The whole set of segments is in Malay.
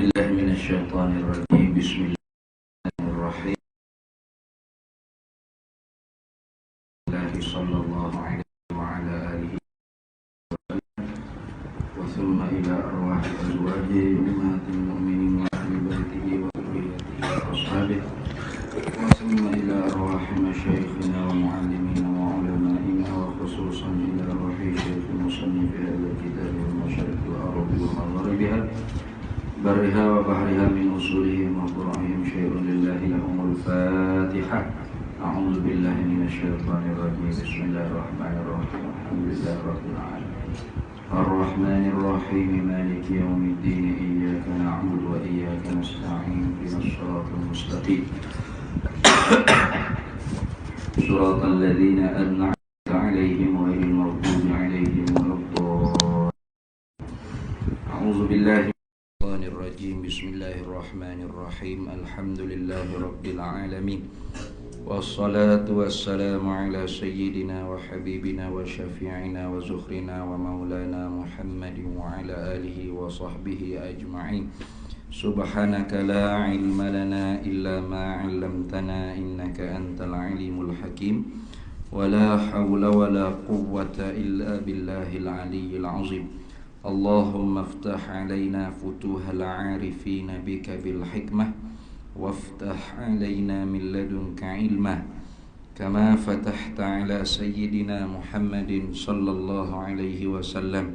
بالله من الشيطان الرجيم. بسم الله الرحمن الرحيم. صلى الله عليه وعلى آله وثم إلى أرواح أزواجه أمهات المؤمنين وأهل بيته وذريته وأصحابه وثم إلى أرواح مشايخنا ومعلمينا وعلمائنا وخصوصا إلى أرواح شيخ المصنف هذا الكتاب ومشارق الأرض ومغاربها برها وبحرها من أصولهم وفروعهم شيء لله لهم الفاتحة. أعوذ بالله من الشيطان الرجيم. بسم الله الرحمن الرحيم. الحمد لله رب العالمين الرحمن الرحيم مالك يوم الدين إياك نعبد وإياك نستعين اهدنا الصراط المستقيم صراط الذين أنعمت عليهم غير المغضوب عليهم ولا الضالين. أعوذ بالله الرجيم. بسم الله الرحمن الرحيم. الحمد لله رب العالمين والصلاة والسلام على سيدنا وحبيبنا وشفيعنا وزخرنا ومولانا محمد وعلى آله وصحبه أجمعين. سبحانك لا علم لنا إلا ما علمتنا إنك أنت العليم الحكيم ولا حول ولا قوة إلا بالله العلي العظيم. اللهم افتح علينا فتوح العارفين بك بالحكمة وافتح علينا من لدنك علما كما فتحت على سيدنا محمد صلى الله عليه وسلم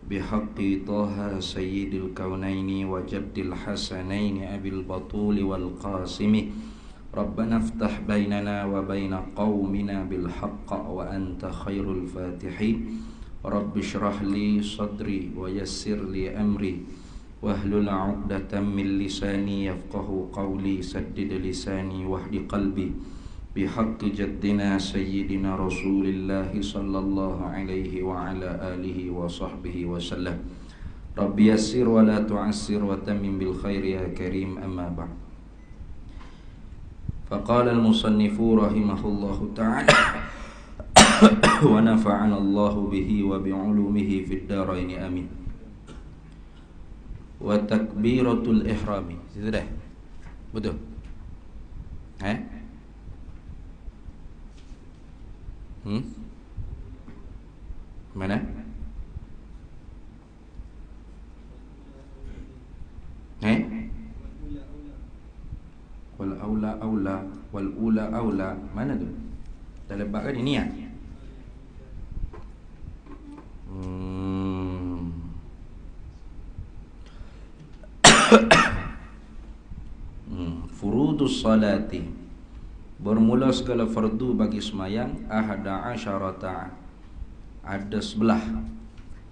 بحق طه سيد الكونين وجد الحسنين أبي البطول والقاسم. ربنا افتح بيننا وبين قومنا بالحق وأنت خير الفاتحين. رب اشرح لي صدري ويسر لي أمري واحلل عقدة من لساني يفقه قولي. سدد لساني واهد قلبي بحق جدنا سيدنا رسول الله صلى الله عليه وعلى آله وصحبه وسلم. رب يسر ولا تعسر وتمم بالخير يا كريم. أما بعد، فقال المصنف رحمه الله تعالى ونفعنا الله به وبعلومه في الدارين آمين. وتكبيرة الإحرام. Sudah? Betul? Mana? Wal aula aula wal ula aula. Mana tu? Dalam bab kan ini ya? Furudus salati, bermula segala fardu bagi semayang. Ahada asyarata, ada 11.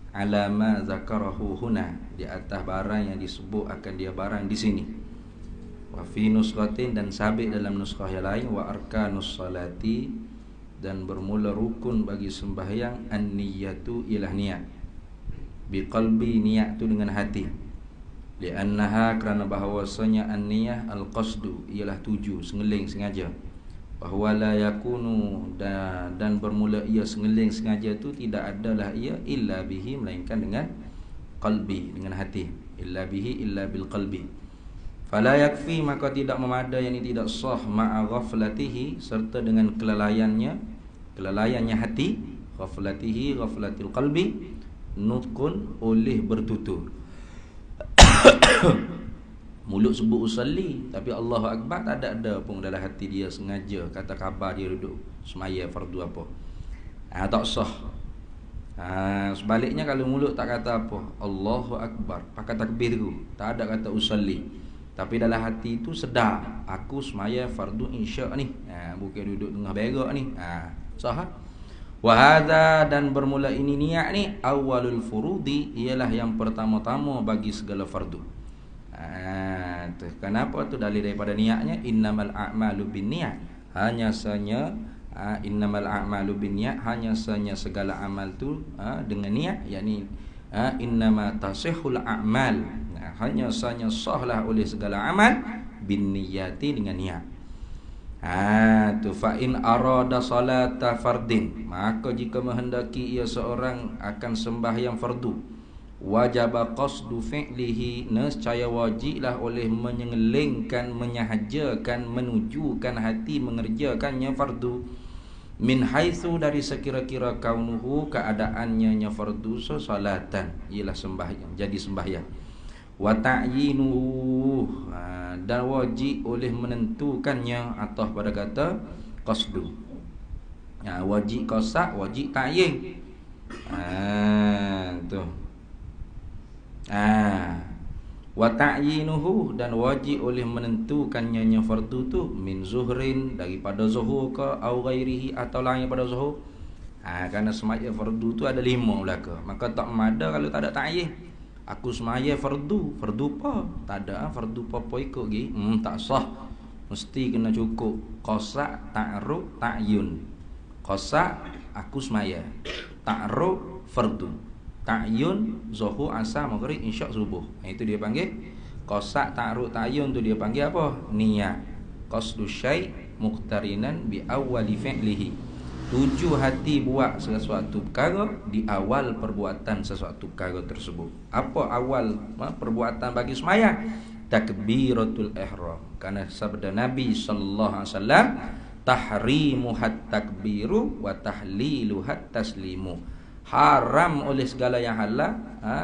Alama zakarahu huna, di atas barang yang disebut akan dia barang di sini. Wa fi nusratin, dan sabit dalam nuskah yang lain. Wa arkanus salati, dan bermula rukun bagi sembahyang. An-niyatu, ialah niat. Biqalbi, niat tu dengan hati. Li'annaha, kerana bahawasanya an-niyah al-qasdu, ialah tuju, sengeling, sengaja. Bahawa la yakunu, dan bermula ia sengeling, sengaja tu tidak adalah ia illa bihi, melainkan dengan qalbi, dengan hati. Illa bihi, illa bil qalbi. Fala yakfi, maka tidak memadai, yang tidak sah, ma'a ghaflatihi, serta dengan kelalaiannya hati. Ghaflatihi, ghaflatil qalbi, nutqun, oleh bertutur. Mulut sebut usalli, tapi Allahu Akbar tak ada pun dalam hati dia, sengaja kata khabar dia duduk semaya fardu apa. Tak sah. Sebaliknya, kalau mulut tak kata apa, Allahu Akbar, pakai takbir tu, tak ada kata usalli, tapi dalam hati tu sedar, aku semaya fardu insya ni, bukan duduk tengah berak ni, sah. Wa hadza, dan bermula ini niat ni, awalul furudi, ialah yang pertama-tama bagi segala fardu. Kenapa tu? Dalil daripada niatnya. Innamal a'malu binniyat, hanya sahaja innamal a'malu binniyat, hanya sahaja segala amal tu dengan niat, yakni innama tasihul a'mal, hanya sahaja sahlah oleh segala amal binniyati, dengan niat. Tu fa in arada salata fardin, maka jika menghendaki ia seorang akan sembahyang fardu. wajaba qasdu fi'lihi, nescaya wajiblah oleh menyengelingkan, menyahajakan, menujukan hati mengerjakannya fardu, min haitsu dari sekira-kira kaunuhu keadaannya nya fardu salatan, ialah sembahyang, jadi sembahyang. Wa ta'yinuhu, dan wajib oleh menentukannya atau pada kata qasdu. Wajib qasad, wajib ta'yin. Tu. Wa ta'yinuhu, dan wajib oleh menentukannya nya fardu tu min zuhrin, daripada zuhur ke, au ghairihi, atau lain daripada zuhur. Kerana semaya fardu tu ada 5 belaka, maka tak mada kalau tak ada ta'yin. Aku semaya fardu apa? Tak ada fardu apa ikut lagi. Tak sah. Mesti kena cukup qasad, ta'arruf, ta'yun. Qasad aku semaya, ta'arruf fardu, ta'yun zuhur, asar, maghrib, isyak, subuh. Itu dia panggil qasad, ta'arruf, ta'yun. Tu dia panggil apa? Niat. Qasdu syai' muqtarinan bi awwali fi'lihi. Tuju hati buat sesuatu perkara di awal perbuatan sesuatu perkara tersebut. Apa awal perbuatan bagi sembahyang? Takbiratul ihram. Karena sabda Nabi sallallahu alaihi wasallam, tahrimu hat takbiru wa tahlilu hat taslimu. Haram oleh segala yang halal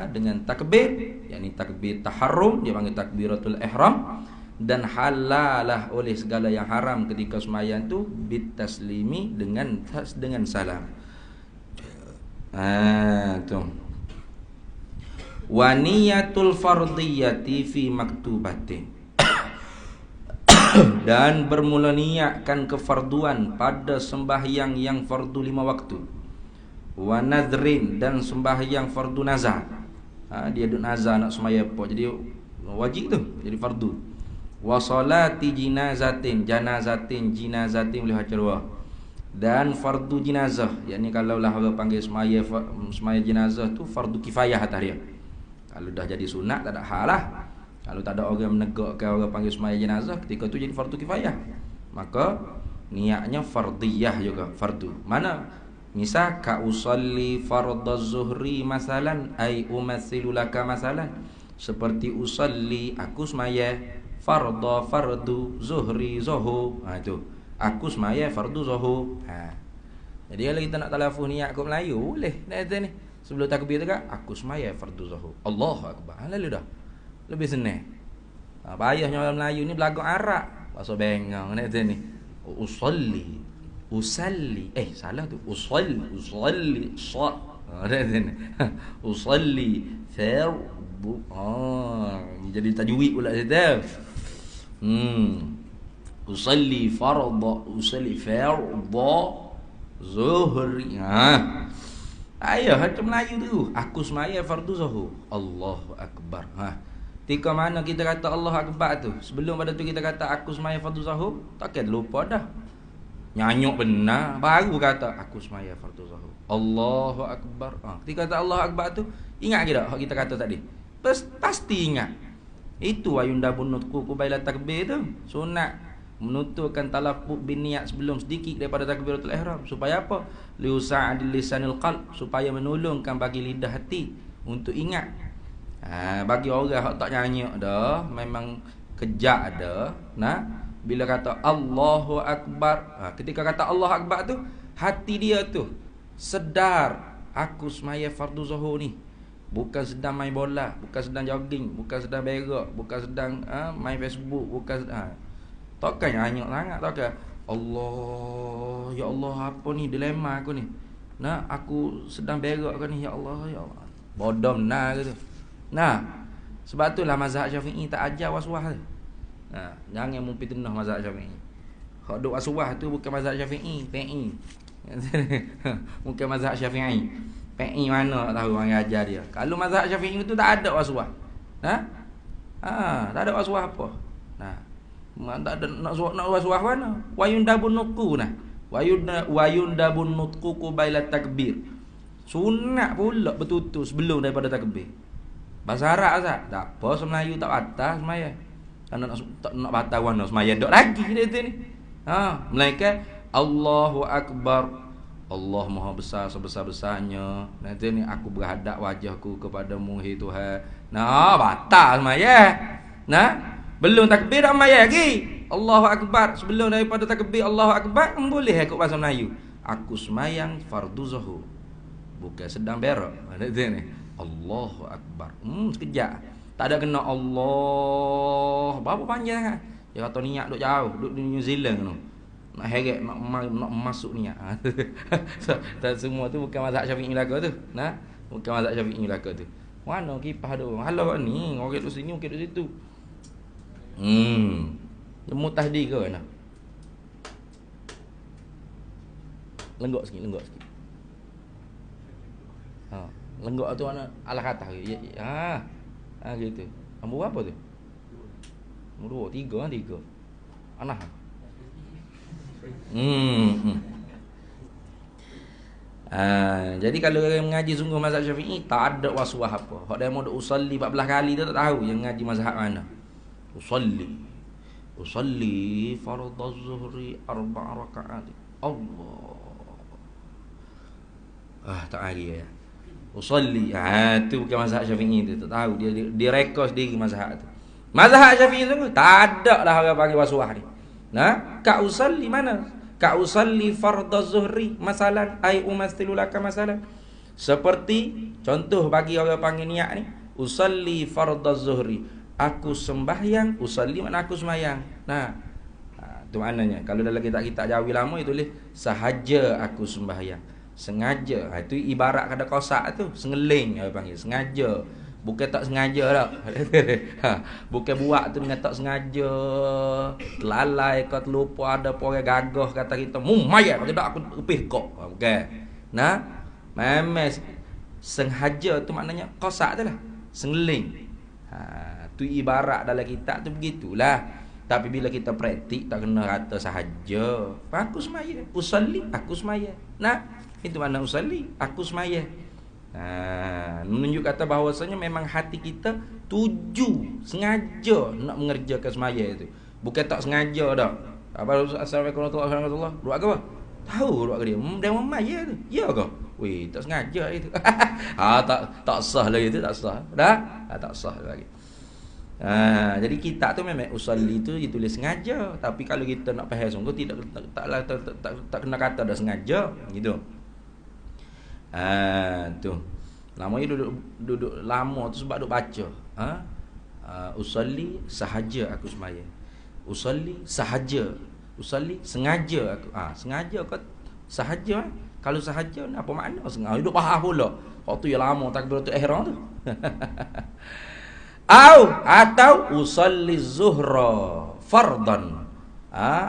dengan takbir, yakni takbir taharrum, dia panggil takbiratul ihram. Dan halalah oleh segala yang haram ketika sembahyang tu bit taslimi, dengan salam. Tu. Wa niyatul fardiyati fi maktubatin. Dan bermula niatkan kefarduan pada sembahyang yang fardu 5 waktu. Wa nadrin, dan sembahyang fardu nazar. Dia duk nazar nak sembahyang apa, jadi wajib tu, jadi fardu. Wa salati jinazatin, jinazatin boleh baca dua. Dan fardu jenazah, yakni kalau lah orang panggil semaya jenazah tu fardu kifayah atas dia. Kalau dah jadi sunat tak ada hal lah. Kalau tak ada orang menegakkan orang panggil semaya jenazah, ketika tu jadi fardu kifayah. Maka niatnya fardiyah juga, fardu. Mana? Misal ka usalli fardaz zuhri masalan, ai umathilu laka masalan. Seperti usalli, aku semaya, fardu zuhri zuhur. Itu aku semaya fardu zuhur. Jadi kalau kita nak talafuz niat kat Melayu boleh dah ni. Sebelum takbir tu kan aku semaya fardu zuhur, Allahu akbar. Lalu dah lebih senang. Payahnya orang Melayu ni belagak Arab, bahasa bengang ni. Usalli salah tu. Usalli usalli fardu. Jadi tajwid pula saya. Usalli farda zuhri. Ayah macam Melayu tu. Aku semaya fardu zuhur, Allahu akbar. Ketika mana kita kata Allahu akbar tu, sebelum pada tu kita kata aku semaya fardu zuhur, takkan lupa dah. Nyanyuk benar baru kata aku semaya fardu zuhur, Allahu akbar. Ketika kata Allahu akbar tu, ingat ke tak hak kita kata tadi? Pasti ingat. Itu ayunda bunutku kubaila takbir tu. Sunat menuturkan talaffuz bin niat sebelum sedikit daripada takbiratul ihram. Supaya apa? Liusa'adil lisanil qalb, supaya menolongkan bagi lidah hati untuk ingat. Bagi orang hak tak nyanyi dah, memang kejak dah. Bila kata Allahu akbar, ketika kata Allahu akbar tu, hati dia tu sedar aku semaya fardu zuhur ni. Bukan sedang main bola, bukan sedang jogging, bukan sedang berak, bukan sedang main Facebook, bukan takkan nyanyi sangat, takkan Allah, ya Allah, apa ni dilema aku ni. Aku sedang berak ke ni, ya Allah, ya Allah. Bodom gitu. Sebab itulah mazhab Syafi'i tak ajar waswas. Jangan mumpi tenah mazhab Syafi'i. Hak duk waswas tu bukan mazhab Syafi'i, PI. Bukan mazhab Syafi'i. PI mana tak tahu orang ajar dia. Kalau mazhab Syafi'i itu tak ada waswas. Tak ada waswas apa. Tak ada nak waswas mana? Wayundabun nutqu wayundabun nutqu qabla takbir. Sunat pula bertutur sebelum daripada takbir. Bahasa Arab Ustaz. Tak apa, Melayu tak batal semaya. Kalau nak batal warna semaya dok lagi dia ni. Melainkan Allahu akbar, Allah Maha Besar sebesar-besarnya. Nanti ni aku berhadap wajahku kepadamu hai Tuhan. Nah, batal semaya. Nah, belum takbir dah semaya lagi. Allahu Akbar. Sebelum daripada takbir Allahu Akbar, boleh ikut bahasa Melayu. Aku semayang fardu zuhur. Bukan sedang berak. Nanti ni Allahu Akbar. Sekejap. Tak ada kena Allah. Berapa panjang kan? Dia kata niat duk jauh, duk di New Zealand tu. Nak heret, nak masuk niat. Tak semua tu bukan mazhab Syafi'i belaka tu. Nah, bukan mazhab Syafi'i belaka tu. Mana kipas tu? Halau ni, orang duduk sini, orang duduk situ. Jemu tahdi ke nak? Lenggok sikit. Lenggok tu mana alah kata. Gitu. Nombor apa tu? Nombor 2, 3. Anak. Jadi kalau orang mengaji sungguh mazhab Syafi'i tak ada waswah apa. Hak dia mau usalli 14 kali tu tak tahu yang mengaji mazhab mana. Usalli fardhu zuhri 4 rakaat. Allah. Tak lagi ya. Usalli. Tu bukan mazhab Syafi'i tu. Tak tahu dia rekod sendiri mazhab tu. Mazhab Syafi'i tu tak ada lah orang panggil waswah ni. Nah, ka usalli mana? Ka usalli fardhu zuhri masalan ai umathilu laka masalan. Seperti contoh bagi orang panggil niat ni, usalli fardhu zuhri. Aku sembahyang, usalli mana aku sembahyang. Nah, tu maknanya. Kalau dalam kitab-kitab Jawi lama itu tulis sahaja aku sembahyang. Sengaja. Itu ibarat kata kosak tu, sengeling orang panggil, sengaja. Bukan tak sengaja dah. Bukan buat tu dengan tak sengaja. Lalai kau terlupa ada orang gagah kata kita, "Maya, kalau tidak aku upih kau." Bukan. Nah, memang sengaja tu maknanya kosak tu lah. Sengeling. Tu ibarat dalam kitab tu begitulah. Tapi bila kita praktik tak kena kata sahaja. Aku semaya. Usalli, aku semaya. Nah, itu mana usalli, aku semaya. Menunjuk kata bahawasanya memang hati kita tuju sengaja nak mengerjakan semaya itu. Bukan tak sengaja dah. Assalamualaikum warahmatullahi wabarakatuh. Doa ke apa? Tahu doa ke dia. Dia memaya tu. Ya ke? Weh, tak sengaja itu. Tak sah lagi tu, tak sah. Dah? Tak sah lagi. Jadi kita tu memang usalli tu ditulis sengaja. Tapi kalau kita nak faham sungguh tak kena kata dah sengaja gitu. Tu. Namanya duduk lama tu sebab duk baca. Usalli sahaja aku semaya. Usalli sahaja. Usalli sengaja aku. Sengaja kau sahaja. Kalau sahaja ni apa makna sengaja? Duduk faham pula. Waktu yang lama takbiratul ihram tu. Atau usalli zuhra fardan.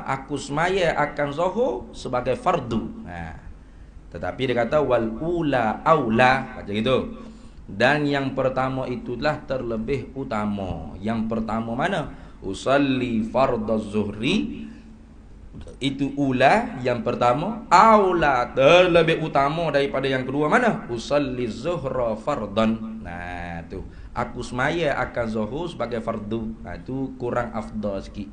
Aku semaya akan zuhur sebagai fardu. Tetapi dia kata wal ula aula macam gitu. Dan yang pertama itulah terlebih utama. Yang pertama mana? Usalli fardhu zuhri. Itu ula yang pertama. Aula terlebih utama daripada yang kedua mana? Usalli zuhra fardan. Nah tu. Aku semaya akan zuhur sebagai fardu. Tu kurang afdal sikit.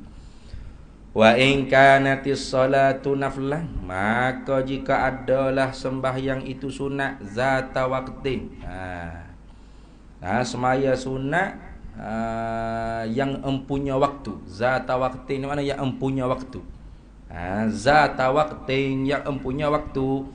Wa in kanatis salatu naflan, maka jika adalah sembahyang itu sunat zata waqtin. Semaya sunat yang empunya waktu. Zata waqtin mana yang empunya waktu. Zata waqtin yang empunya waktu.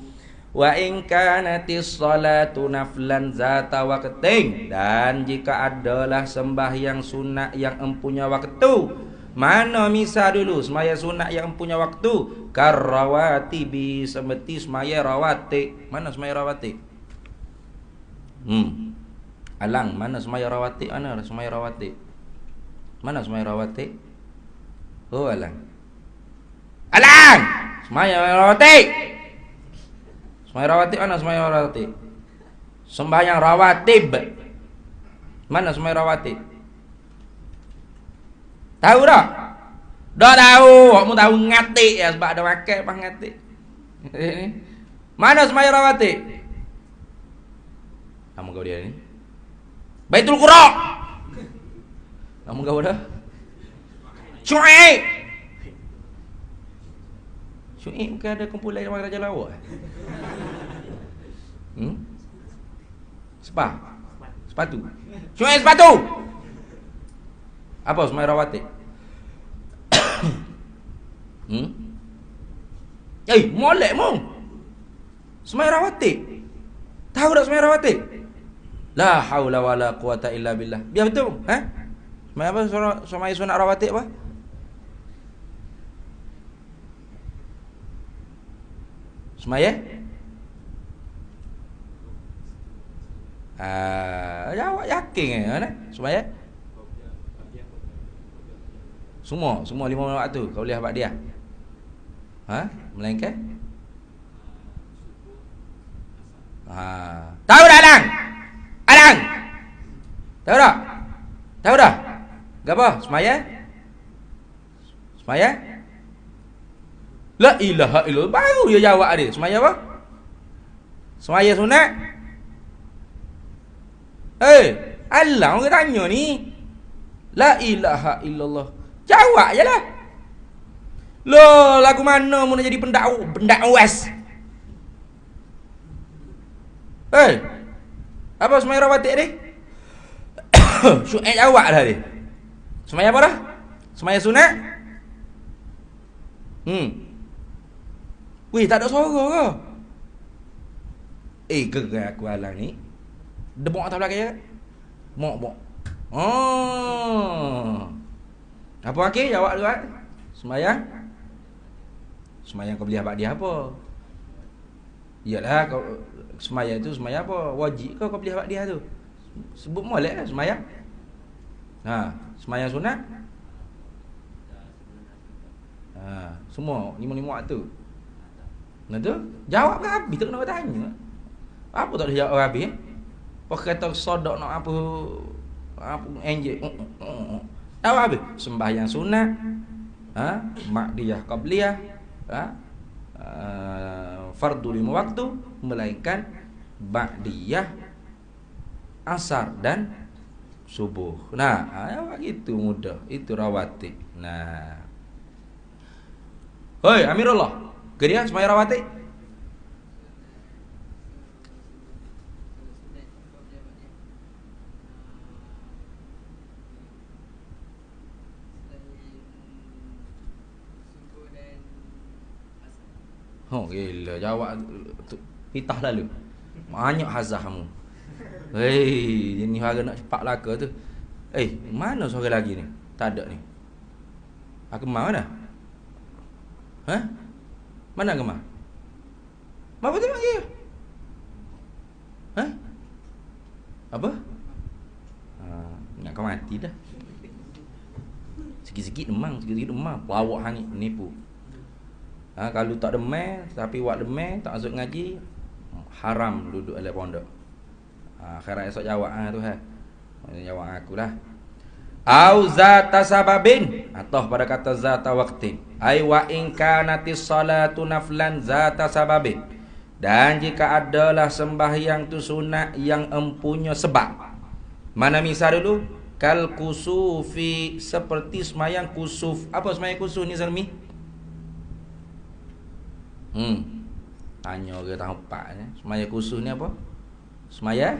Wa in kanatis salatu naflan zata waqtin, dan jika adalah sembahyang sunat yang empunya waktu. Mana misal dulu semaya sunat yang punya waktu karawati bi seperti semaya rawatib. Mana semaya rawatib? Alang, mana semaya rawatib? Mana semaya rawatib? Mana semaya rawatib? Oh alang. Alang! Semaya rawatib. Semaya rawatib mana semaya rawatib? Sembahyang rawatib. Mana semaya rawatib? Tahu tak? Dah tahu. Kamu tahu ngatik ya sebab ada wakil pas ngatik. Mana semaya rawatib? Nama kau dia ni? Baitul Qura. Nama kau dah? Syuaib. Syuib bukan ada kumpulan yang Raja Lawak. Sepatu. Syuib sepatu. Apa semai rawatib? Molek mu. Semai rawatib. Tahu tak semai rawatib? La haula wala quwata illa billah. Biar betul. Semai apa? Semai sunat rawatib apa? Semai jawab yakin kan? Semai Semua 5 waktu kau lihat bak dia. Melainkan tahu dah Alang? Tahu dah? Gapo? Semaya? La ilaha illallah. Baru dia jawab dia. Semaya apa? Semaya sunat? Alang orang tanya ni. La ilaha illallah. Jawab je lah. Loh, lagu mana mau jadi pendakwes? Apa semaya rawatib ni? Syuib jawab dah dia. Semaya apa dah? Semaya sunat? Weh, tak ada suara ke? Gerak aku Alang ni. Debok atas belakang je. Mok. Apa okey? Jawab dulu. Semayang kau beli abad dia apa? Iyalah kau semayang tu semayang apa? Wajib kau beli abad dia tu. Sebut molek lah semayang. Semayang sunat? Semua 5 waktu. Nah tu, jawab ke habis tak kena tanya. Apa tak ada jawab habis? Pak kata sodok nak apa enjek. Tahu habis? Sembahyang sunat, makdiyah qabliyah, fardu 5 waktu, melainkan ba'diyah, asar dan subuh. Gitu mudah. Itu rawatib. Hoi Amirullah, geria semaya rawatib? Gila jawab pitah lalu. Banyak hazah kamu. Ini harga nak cepat laka tu. Mana suara lagi ni? Tak ada ni. Aku mana? Mana Gemar? Apa tu lagi? Apa? Nak kau mati dah. Sikit-sikit demam. Pelawak hangit menipu. Kalau tak demam, tapi buat demam, tak masuk ngaji, haram duduk dalam pondok. Akhirat esok jawab tu jawab akulah. Au zata sababin, atau pada kata zata waqtin. Ai wa in kanatis salatu naflan zata sababin. Dan jika adalah sembahyang tu sunat yang empunya sebab. Mana misal dulu? Kal kusufi, seperti sembahyang kusuf. Apa sembahyang kusuf ni Zalmi? Tanya orang tahu pak ni. Semaya kusuf ni apa? Semaya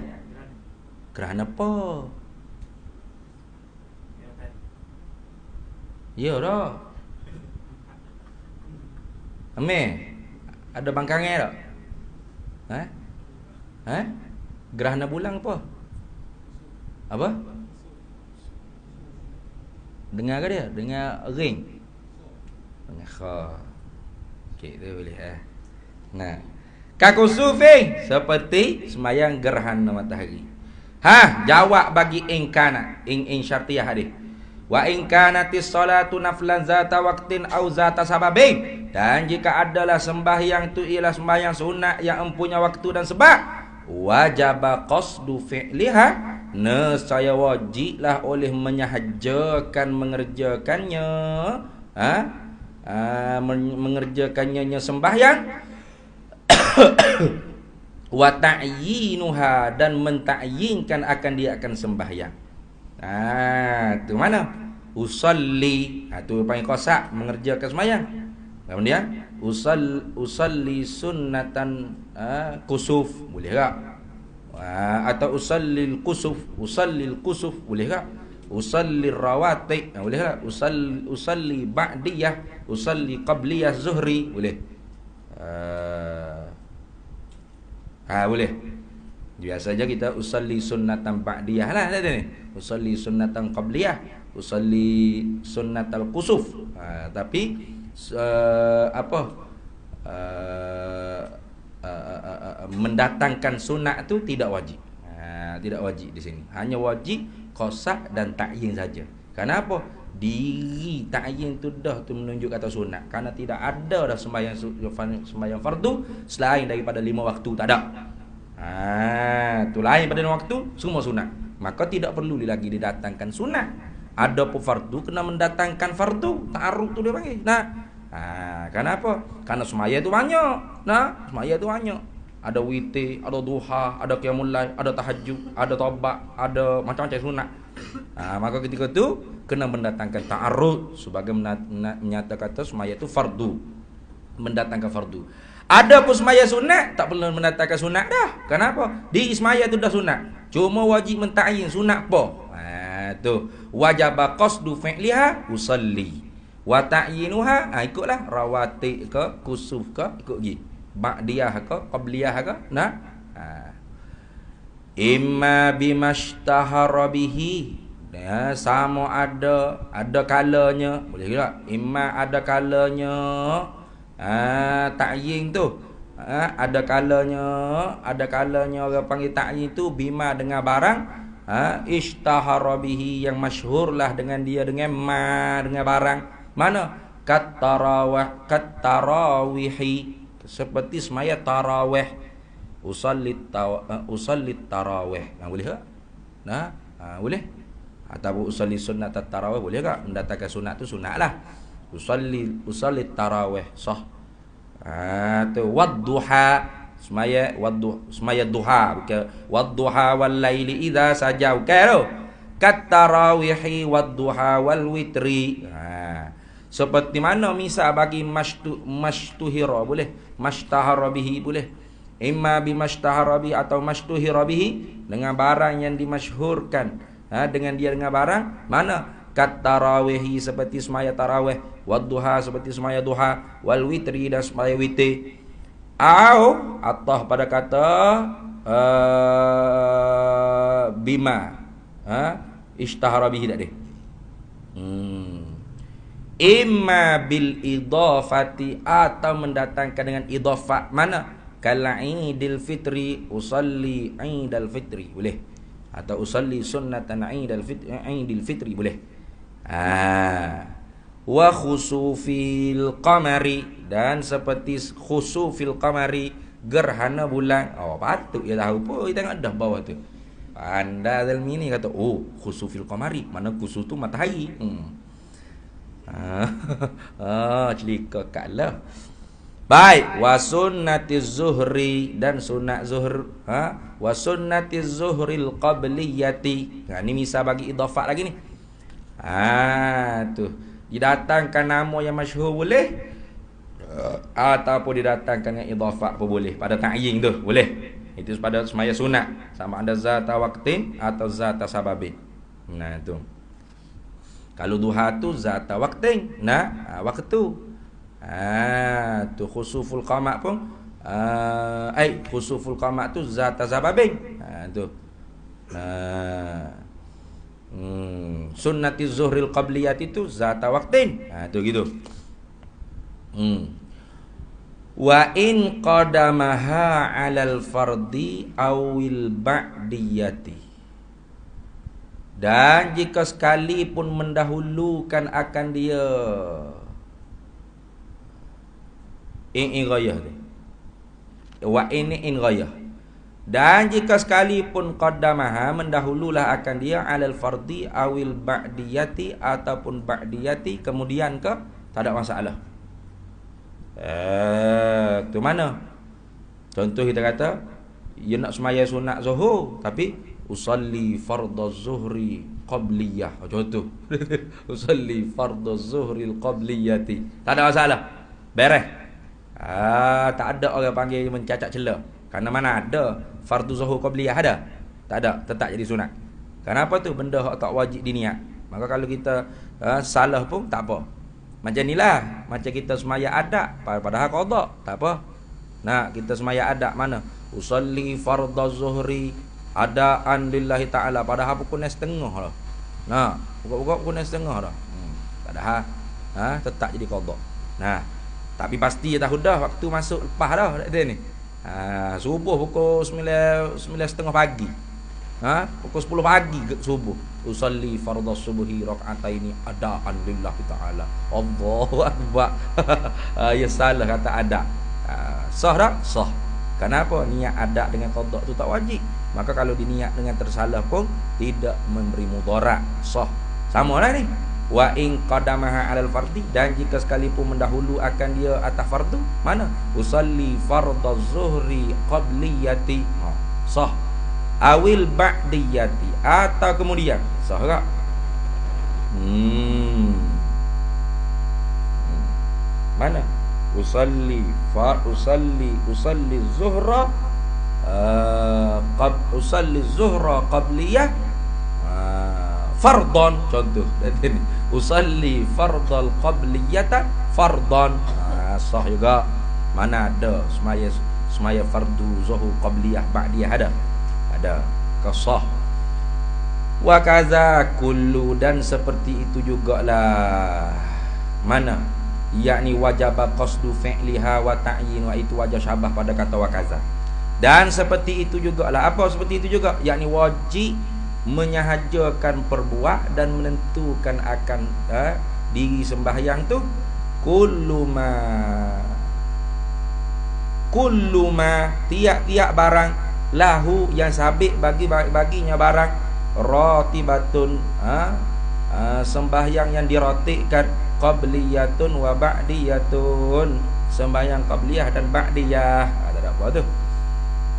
gerhana apa? Ya dah. Ada bangkangnya tak? Gerhana bulan apa? Apa? Dengar ke dia? Dengar ring? Dengar kha. Okey, tu boleh kakusufi, seperti semayang gerhana matahari. Jawab bagi ingkana, ing syartiyah hadis. Wa in kanatis salatu naflan zata waqtin au zata sababin. Dan jika adalah sembahyang tu ialah sembahyang sunat yang empunya waktu dan sebab, wajaba qasdu fi'liha, nescaya wajiblah oleh mengerjakannya, mengerjakannya sembahyang, wa ta'yinuha, dan mentakyinkan akan dia akan sembahyang. Tu mana? Usalli, tu paling kosak mengerjakan sembahyang. Kemudian usalli sunnatan kusuf, boleh tak? Atau usallil kusuf, boleh tak? Usalli rawatib, boleh tak? Usalli ba'diyah, usalli qabliyah zuhri, boleh. Boleh. Biasa saja kita usalli sunnatan ba'diyah lah ada ni. Usalli sunnatan qabliyah, usalli sunnatal kusuf. Tapi mendatangkan sunat tu tidak wajib. Tidak wajib di sini. Hanya wajib qasak dan ta'yin saja. Kenapa? Diri ta'yin tu dah tu menunjuk kata sunat. Karena tidak ada dah sembahyang fardu selain daripada 5 waktu, tak ada. Tu lain pada 5 waktu semua sunat. Maka tidak perlu lagi didatangkan sunat. Ada pun fardu kena mendatangkan fardu. Ta'arruf tu dia panggil. Kenapa? Karena semaya tu banyak. Semaya tu banyak. Ada witir, ada duha, ada qiyamul lail, ada tahajud, ada taubat, ada macam-macam sunat. Maka ketika tu kena mendatangkan ta'arruf sebagai menyatakan kata semaya tu fardu. Mendatangkan fardu. Ada pun semaya sunat tak perlu mendatangkan sunat dah. Kenapa? Di semaya tu dah sunat. Cuma wajib mentakyin sunat apa? Tu wajib qasdu fi'liha usalli wa ta'yinuha, ikutlah rawatib ke kusuf ke, ikut gi ba'diyah ke qabliyah ke. Imma bimashtahara bihi, sama ada kalanya, boleh tak? Imma ada kalanya ta'yin tu, ada kalanya orang panggil ta'yin tu bima dengan barang ishtahara bihi, yang masyhurlah dengan dia, dengan dengan barang mana? Katarawih, seperti semaya tarawih, usalli tarawih. Boleh tak? Boleh. Atau usalli sunnat tarawih, boleh tak? Mendatangkan sunat tu sunatlah. Usalli tarawih sah. Tu wadduha, semaya duha, bukan wadduha wal laili idza saja, bukan tu. Katarawihi wadduha wal witri. Seperti mana misal bagi mashtuhira, boleh. Mashtahara bihi, boleh. Imma bimashtahara bihi atau mashtuhira bihi, dengan barang yang dimasyhurkan dengan dia, dengan barang mana? Katarawihi, seperti semaya tarawih, wadduha, seperti semaya duha, wal witri, dan semaya witir. Atau pada kata bima ishtahara bihi tak dia. Imma bil idafati, atau mendatangkan dengan idafat mana? Kala idil fitri, usalli idal fitri, boleh. Atau usalli sunnatan idil fitri, boleh. Wa khusufil qamari, dan seperti khusufil qamari, gerhana bulan. Patut dia tahu pun, kita tengok dah bawah tu. Anda Zalmi ni kata, khusufil qamari, mana khusuf tu matahari. Celika kalah. Baik, wa sunnatiz zuhri, dan sunat zuhr, wa sunnatiz zuhril qabliyati. Ni misal bagi idafat lagi ni. Tu didatangkan nama yang masyhur boleh, ataupun didatangkan dengan idafat pun boleh. Pada ta'yin tu boleh. Itu pada semaya sunat, sama ada zata waqtin atau zata sababin. Tu kalau duha tu zata waqtin, waktu. Tu khusuful qamar pun khusuful qamar tu zata sababin. Tu sunnati zuhril qabliyat itu zata waqtin. Tu gitu. Wa in qadamaha 'alal fardi awil ba'diyati, dan jika sekalipun mendahulukan akan dia in ghayah ni, wa in ghayah, dan jika sekalipun qaddamaha, mendahululah akan dia, alal fardi awil ba'diyati, ataupun ba'diyati kemudian ke, tak ada masalah. Tu mana? Contoh kita kata dia nak semaya sunat zuhur, tapi usalli fardaz zuhri qabliyah. Contoh. Usalli fardaz zuhri qabliyati. Tak ada masalah. Beres. Tak ada orang panggil mencacat celah. Karena mana ada fardu zuhur qabliyah ada? Tak ada, tetap jadi sunat. Kenapa tu? Benda hak tak wajib diniat. Maka kalau kita salah pun tak apa. Macam inilah, macam kita semaya adak padahal qada, tak apa. Nah, kita semaya adak mana? Usalli fardhu zuhri adaan lillahi taala padahal pukul 9:30 dah. Nah, pukul 9:30 dah. Padahal tetap jadi qada. Nah, tapi pasti dah waktu masuk lepas dah dia ni. Subuh pukul 9:30 pagi. Pukul 10 pagi subuh. Usalli fardhu subuhi rak'ataini adaan lillahi taala. Allahu akbar. Ya salah kata ada. Sah tak? Sah. Kenapa? Niat ada dengan qada tu tak wajib. Maka kalau diniat dengan tersalah pun tidak memberi mudarat. Sah. Samalah ni. Wa in qadamaha 'alal fardi, dan jika sekalipun mendahulu akan dia atas fardu, mana? Usalli fardhu zuhri qabliyati. Sah. Awil ba'diyati, atau kemudian. Sah tak? Mana? Usalli zuhra usalli zuhra qabliyah fardhan, contoh dan usalli fardhal qabliyata fardhan. Sah juga. Mana ada semaya fardu zuhur qabliyah ba'diyah ada kasah. Wa kaza kullu, dan seperti itu jugalah mana, yakni wajaba qasdu fi'liha wa ta'yin, wa itu wajib syabah pada kata wa kaza. Dan seperti itu jugalah, apa seperti itu juga, yakni wajib menyahajakan perbuat dan menentukan akan diri sembahyang tu kullu ma tiap-tiap barang lahu yang sabit baginya barang ratibatun sembahyang yang dirotikkan qabliyatun wa ba'diyatun, sembahyang qabliyah dan ba'diyah. Tak ada apa tu.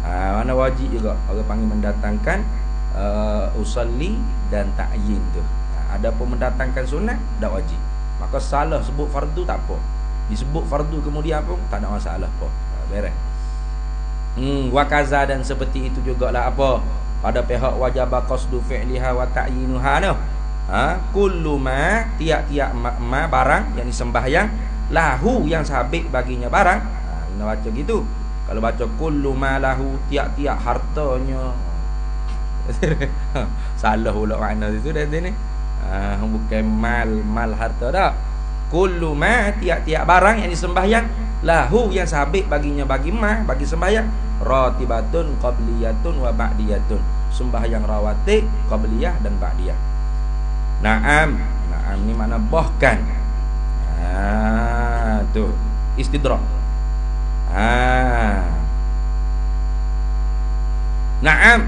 Mana wajib juga orang panggil mendatangkan usalli dan ta'yin tu. Ada pun mendatangkan sunat tak wajib. Maka salah sebut fardu tak apa. Disebut fardu kemudian pun tak ada masalah apa. Beres. Wa kaza, dan seperti itu jugalah apa pada pihak wajib qasdu fi'liha wa ta'yinuha no. Kullu ma tiap-tiap ma barang yang disembahyang lahu yang sabit baginya barang. Kena baca gitu. Kalau baca kullu ma lahu tiap-tiap hartanya. Salah pula makna itu dah ni. Bukan mal harta dah. Kullu ma tiap-tiap barang yang disembahyang lahu yang sabit baginya bagi sembahyang ratibatun qabliyatun wa ba'diyatun, sembahyang rawatib qabliyah dan ba'diyah. Naam ni makna bahkan. Tu istidrak. Naam,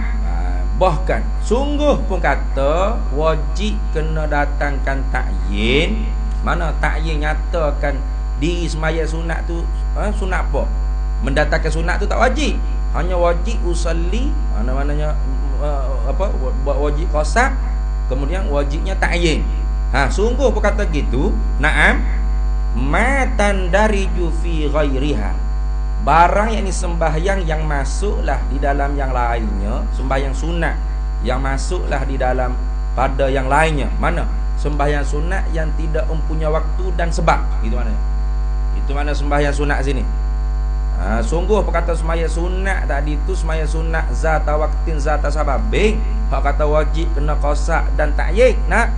bahkan sungguh pun kata wajib kena datangkan ta'yin. Mana ta'yin nyatakan di semaya sunat tu, sunat apa? Mendatangkan sunat tu tak wajib. Hanya wajib usalli, mana-mananya wajib qasab, kemudian wajibnya ta'yin. Sungguh pun kata gitu. Naam, matan dariju fi ghairiha, barang yang disembahyang yang masuklah di dalam yang lainnya, sembahyang sunat yang masuklah di dalam pada yang lainnya. Mana? Sembahyang sunat yang tidak mempunyai waktu dan sebab. Itu mana? Itu mana sembahyang sunat sini? Sungguh perkata semaya sunat tadi tu semaya sunat zata waktin zata sababing. Hak kata wajib kena qasad dan ta'yin. Nah.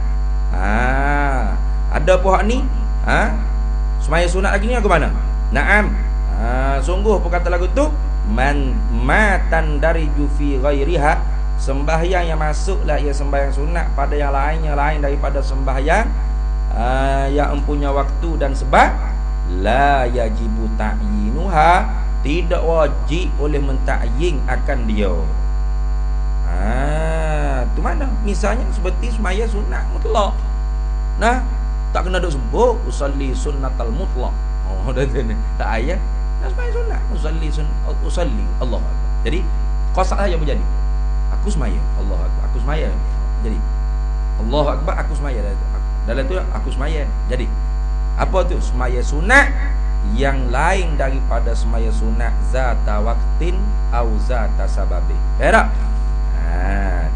Ada pun hak ni. Semaya sunat lagi ni ke mana? Naam. Sungguh perkata lagu tu matan dari jufi ghairiha, sembahyang yang masuklah ia sembahyang sunat pada yang lainnya lain daripada sembahyang yang mempunyai waktu dan sebab. La yajibu ta'yinuha, tidak wajib oleh mentakyin akan dia. Tu mana? Misalnya seperti semaya sunat mutlak. Nah, tak kena duk sebut usalli sunnatal mutlak. Dah ni. Tak ayat. Semaya sunat, usalli Allah Akbar. Jadi qasad saja berjadi. Aku semaya, Allah Akbar. Aku semaya. Jadi Allah Akbar, aku semaya. Dalam tu aku semaya. Jadi apa tu? Semaya sunat yang lain daripada semaya sunat zata waqtin au zata sababi. Tak?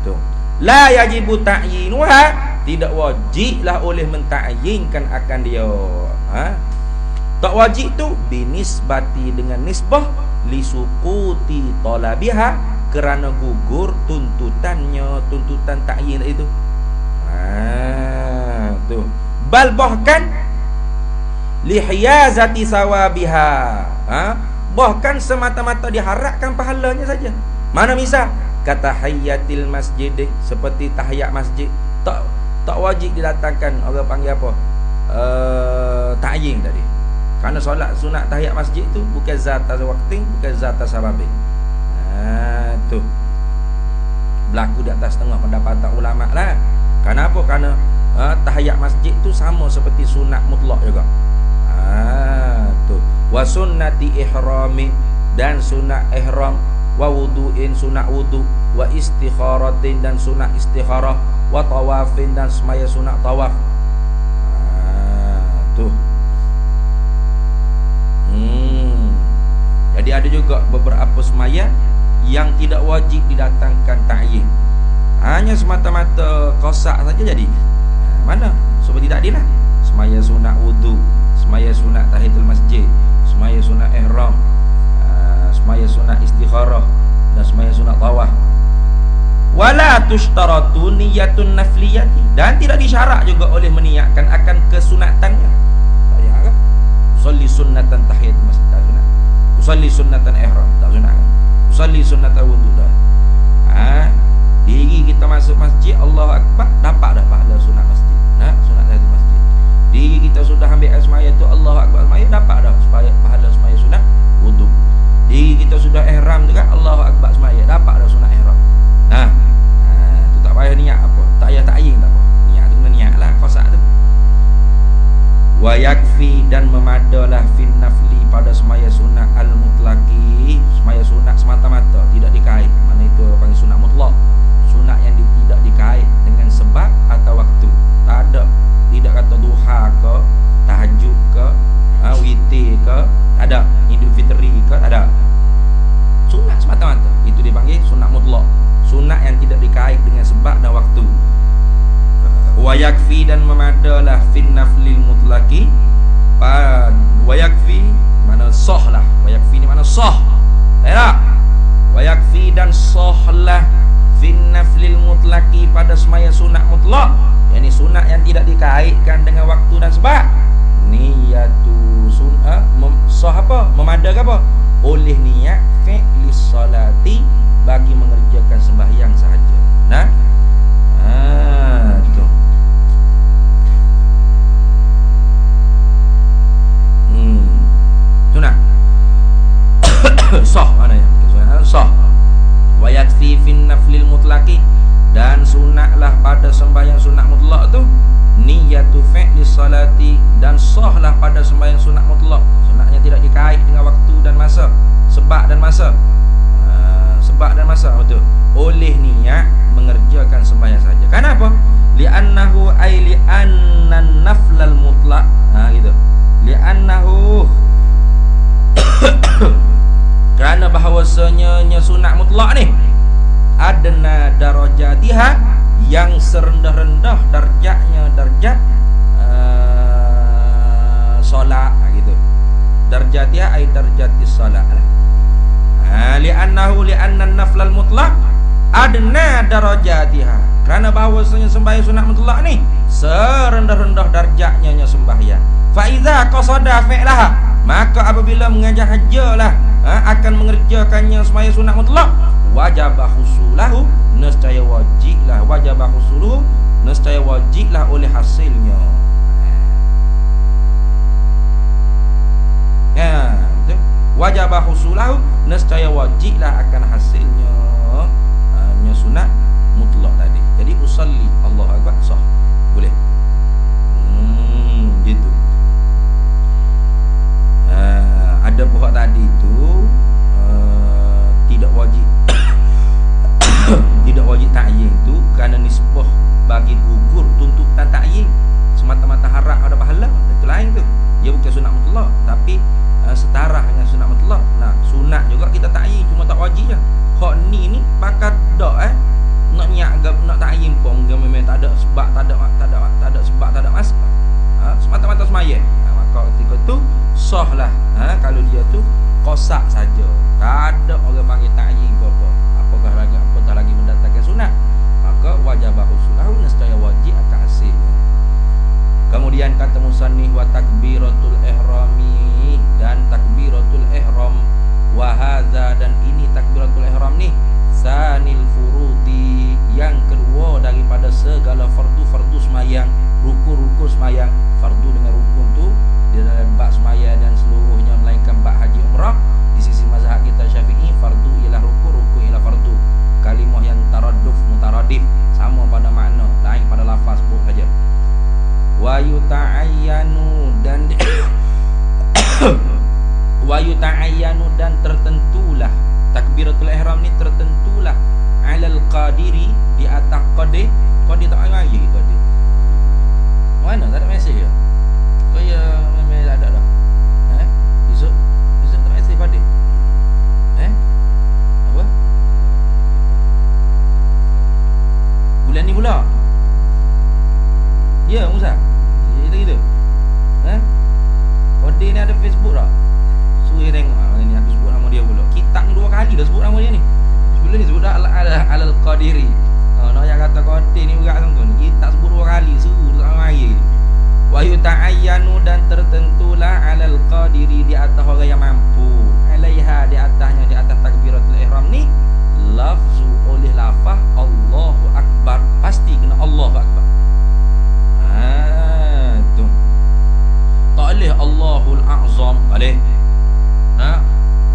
Tu. La yajibu ta'yinuha, tidak wajiblah oleh mentakyinkan akan dia. Tak wajib tu binisbati dengan nisbah li suquti talabiha, kerana gugur tuntutannya, tuntutan ta'yin itu. Tu. Bal bahkan lihiyazati sawabiha, bahkan semata-mata diharapkan pahalanya saja. Mana misal kata tahiyatil masjid, seperti tahiyat masjid, tak wajib didatangkan orang panggil apa, ta'yin tadi. Kerana solat sunat tahiyat masjid tu bukan zata waqtin, bukan zata sababin. Tu berlaku di atas tengah pendapatan ulama lah. Kenapa? Kerana tahiyat masjid tu sama seperti sunat mutlak juga. Tu wa sunnati ihrami, dan sunat ihram, wa wudu'in, sunat wudu, wa istikharatin, dan sunat istikharah, wa tawafin, dan semaya sunat tawaf. Tu. Jadi ada juga beberapa semaya yang tidak wajib didatangkan ta'yin, hanya semata-mata qasak saja jadi. Mana? Seperti tadi lah, semaya sunat wudu, semaya sunat tahiyatul masjid, semaya sunat ihram, semaya sunat istikharah, dan semaya sunat tawaf. Wala tushtaratu niyatun nafliyati, dan tidak disyarat juga oleh meniatkan akan kesunatannya. Tak payah kan? Usalli sunnatan tahiyatul masjid, tak sunat. Usalli sunnatan ihram, tak sunat kan? Usalli sunnatan wudu, dah. Diri kita masuk masjid, Allahu Akbar, dapat dah pahala sunat masjid. Sunat tahiyatul masjid. Diri kita sudah ambil semaya tu, Allahu Akbar semaya, dapat dah pahala semaya sunat wudu. Diri kita sudah ihram tu kan, Allahu Akbar semaya, dapat dah sunat ihram. Tu tak payah niat apa, tak payah ta'yin, tak apa. Niat tu kena niat lah, qasak tu. Wa yakfi, dan memadalah fin nafli, pada semaya sunat al-mutlaqi, semaya sunat semata-mata tidak dikait. Mana itu panggil sunat mutlak, sunat yang tidak dikait dengan sebab atau waktu. Tak ada, tidak kata duha ke, tahajud ke, witir ke, tak ada, Idul Fitri ke, tak ada. Sunat semata-mata, itu dipanggil sunat mutlak, sunat yang tidak dikait dengan sebab dan waktu. Wa yakfi, dan memadalah fin naflil mutlaqi, wa yakfi mana sah lah, wa yakfi ni mana sah, tak? Wa yakfi, dan sah lah fin naflil mutlaqi, pada semaya sunat mutlak, yakni sunat yang tidak dikaitkan dengan waktu dan sebab. Niyatu sunat sah apa? Memadakan apa? Oleh niat fi'li salati, bagi mengerjakan sembahyang sahaja. Tu. Sunat sah maknanya, sunat sah. Wa yakfi fin naflil mutlaqi, dan sunatlah pada sembahyang sunat mutlak tu niyatu fi'li salati, dan sahlah pada sembahyang sunat mutlak, sunatnya tidak dikait dengan waktu dan masa, sebab dan masa. Sebab dan masa, betul, oleh niat mengerjakan sembahyang saja. Kenapa? Li'annahu ay li'annan naflal mutlaq, gitu. Li'annahu kerana bahawasanya sunat mutlak ni adna darajatiha, yang serendah-rendah darjatnya, darjat solat, gitu. Darjatiha ay darjatis solat lah. Li'annan naflal mutlaq adna darajatiha, kerana bahawasanya sembahyang sunat mutlak ni serendah-rendah darjatnya sembahyang. Fa iza qasada fi'laha, maka apabila mengajak hajalah akan mengerjakannya sembahyang sunat mutlak, wajibah husulahu, nescaya wajiblah, wajibah husuluhu, nescaya wajiblah oleh hasilnya. Betul. Wajibah husulahu, nescaya wajiblah akan hasilnya sunat mutlak tadi. Jadi usalli Allahu Akbar sah, boleh. Gitu. Ada pihak tadi tu tidak wajib tidak wajib ta'yin tu kerana nisbah bagi gugur tuntutan ta'yin, semata-mata harap ada pahala, itu lain tu. Dia bukan sunat mutlak, tapi sah lah. Kalau dia tu qasak saja, tak ada orang panggil ta'yin apa-apa, apatah lagi mendatangkan sunat, maka wajabahu sulahu, nescaya wajib akan hasilnya. Kemudian kata musannif wa takbiratul ihrami, dan takbiratul ihram, wa hadza, dan ini takbiratul ihram ni sanil furudi, yang kedua daripada segala fardu semayang, rukun semayang. Fardu dengan rukun tu di dalam bab semayang dan seluruhnya melainkan bab haji umrah. Di sisi mazhab kita Syafi'i, fardu ialah rukun ialah fardu. Kalimah yang mutaradif sama pada makna, lain pada lafaz sebut saja. Wa yuta'ayyanu, dan wa yuta'ayyanu, dan tertentulah takbiratul ihram ni, tertentulah alal qadiri, di atas qadir. Qadir tak lagi qadir. Mana tak ada mesej ke? Kau ya memang tak ada dah. Besok tak mesej qadir. Apa? Bulan ni pula. Ya Musa. Gitu. Qadir ni ada Facebook tak? Suruh tengok. Ni aku sebut nama dia pula. Kitab ni 2 kali dah sebut nama dia ni. Sebelum ni sebut dah alal qadiri. Nak yang kata Qadir ni berat sangkut ni. Kita sebut 2 kali, suruh tak mari. Wa yuta'ayyanu, dan tertentulah alal qadiri, di atas orang yang mampu, alaiha, di atasnya, di atas takbiratul ihram ni, lafzu, oleh lafaz Allahu akbar, pasti kena Allahu akbar. Tu. Tak boleh Allahul a'zam, boleh.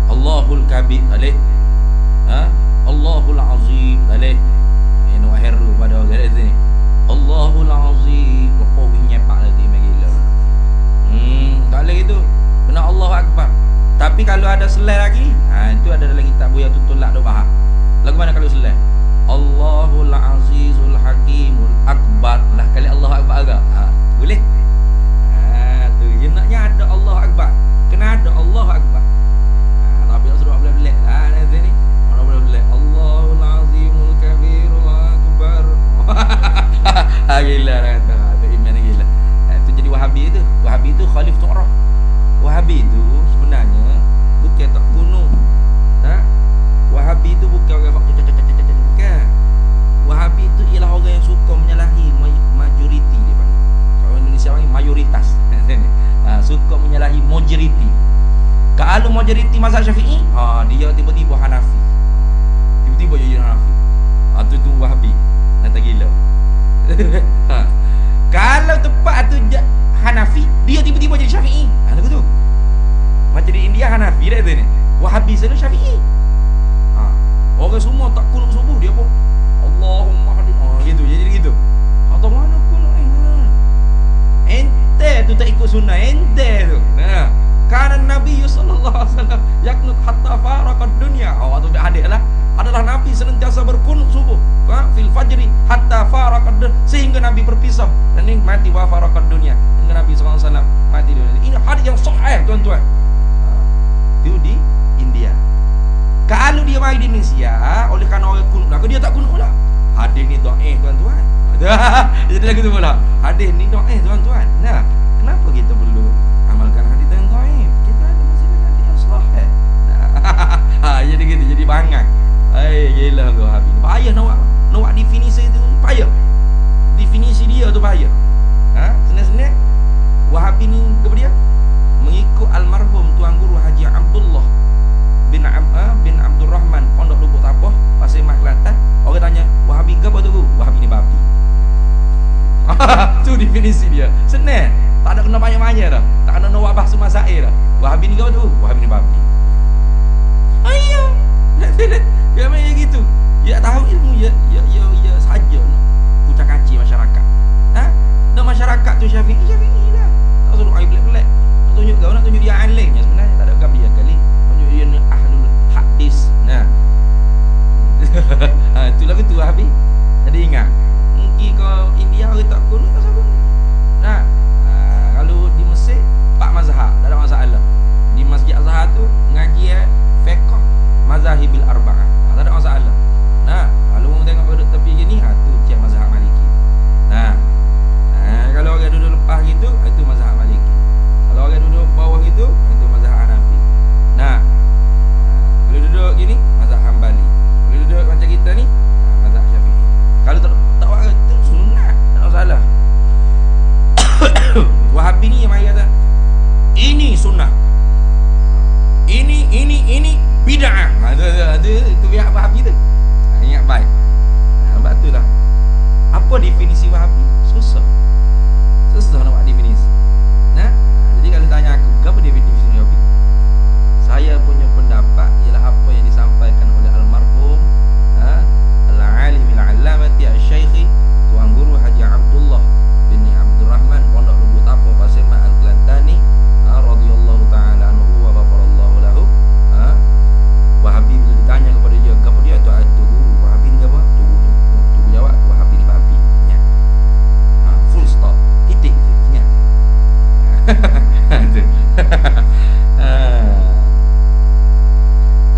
Allahul kabir, boleh. Allahul azim, boleh. Nak heru pada orang kat sini. Allahul azim, kau nyepak nanti gila. Tak boleh gitu. Kena Allahu akbar. Tapi kalau ada selai lagi, itu ada dalam kitab Buya Tutulak dah faham. Lagu mana kalau selai? Allahul azizul hakimul akbar. Lah kali Allahu akbar agak. Boleh? Tu je naknya ada Allahu akbar. Kena ada Allahu akbar. Tapi tak suruh belah-belah. Nanti ni mana belah-belah. Allahul azimul kabirul akbar. Gila lah kata. Tu iman gila. Itu jadi Wahabi tu. Wahabi tu Khalif Tu'rah. Wahabi tu sebenarnya bukan tak kuno. Wahabi tu bukan orang bukan. Wahabi tu ialah orang yang suka menyalahi majoriti dia panggil. Kalau Indonesia panggil mayoritas. Suka menyalahi majoriti. Kalau majoriti mazhab Syafi'i, dia tiba-tiba Hanafi. Tiba-tiba jadi Hanafi. Tu Wahabi. Nak tak gila. Kalau tepat tu Hanafi, dia tiba-tiba jadi Syafi'i. Lagu tu. Macam di India Hanafi dah tu ni. Wahabi sana Syafi'i. Orang semua tak kunut subuh, dia pun Allahumma hadir. Gitu, jadi gitu. Atau mana kunut ente tu tak ikut sunnah ente tu. Kana Nabi sallallahu alaihi wasallam yaknut hatta faraqad dunya. Tu hadis lah. Adalah Nabi senantiasa berkunut subuh, fil fajri hatta faraqad, sehingga Nabi berpisah dan ini mati wa faraqad dunya, hingga Nabi sallallahu alaihi wasallam mati dunia. Ini hadis yang sahih tuan-tuan. Itu di India. Kalau dia mari di Indonesia, oleh kerana orang kunut lah, dia tak kunut pula. Hadis ni dhaif tuan-tuan. Jadi lagu tu pula. Hadis ni dhaif tuan-tuan. Nah, kenapa kita perlu amalkan hadis yang dhaif? Kita ada masalah hadis yang sahih. Jadi gitu, jadi bangang. Gila kau Habib. Payah nak definisi itu payah. Definisi dia tu payah. Senang-senang Wahabi ni kepada dia mengikut almarhum Tuan Guru Haji Abdullah bin Abdul Rahman Pondok Lubuk Tapah, Pasir Mas Kelantan. Orang tanya, Wahabi ke apa tu Guru? Wahabi ni babi. Tu definisi dia. Senang. Tak ada kena banyak-banyak dah. Tak kena nak bahasa masail dah. Wahabi ni ke apa tu? Wahabi ni babi. Ayah. Dia macam gitu. Dia tahu ilmu ya saja nak kucak-kacir masyarakat. Dan masyarakat tu Syafi'i lah. Tak suruh air pelik-pelik. Nak tunjuk dia alim yang sebenarnya tak ada gam dia kali. Tunjuk dia ni ahlul hadis. Tu lagu tu Wahabi. Jadi ingat. Mungkin kau India orang tak kunut tak sabun. Kalau di Mesir 4 mazhab, tak ada masalah. Di Masjid Azhar tu ngaji fiqh mazhabil arba'ah. Tak ada masalah. Kalau orang tengok duduk tepi gini, tu cik mazhab Maliki. Kalau orang duduk lepas gitu, itu mazhab Maliki. Kalau orang duduk bawah gitu, ini bid'ah. Itu pihak Wahabi tu. Ingat baik. Sebab tu lah. Apa definisi Wahabi? Susah nak buat definisi. Jadi kalau tanya aku, apa definisi Wahabi? Saya punya pendapat ialah apa yang disampaikan oleh almarhum al-alim al-allamati al-syaikhi Tuan Guru Haji Abdullah bin Abdul Rahman Pondok Lubuk Tapo Pasir Mat Al-Kelantani radhiyallahu taala anhu wa ghafarallahu lahu. Wahabi bila ditanya kepada dia, apa dia tu guru Wahabi ni apa? Tu jawab Wahabi ni babi. Ingat. Full stop. Titik. Ingat.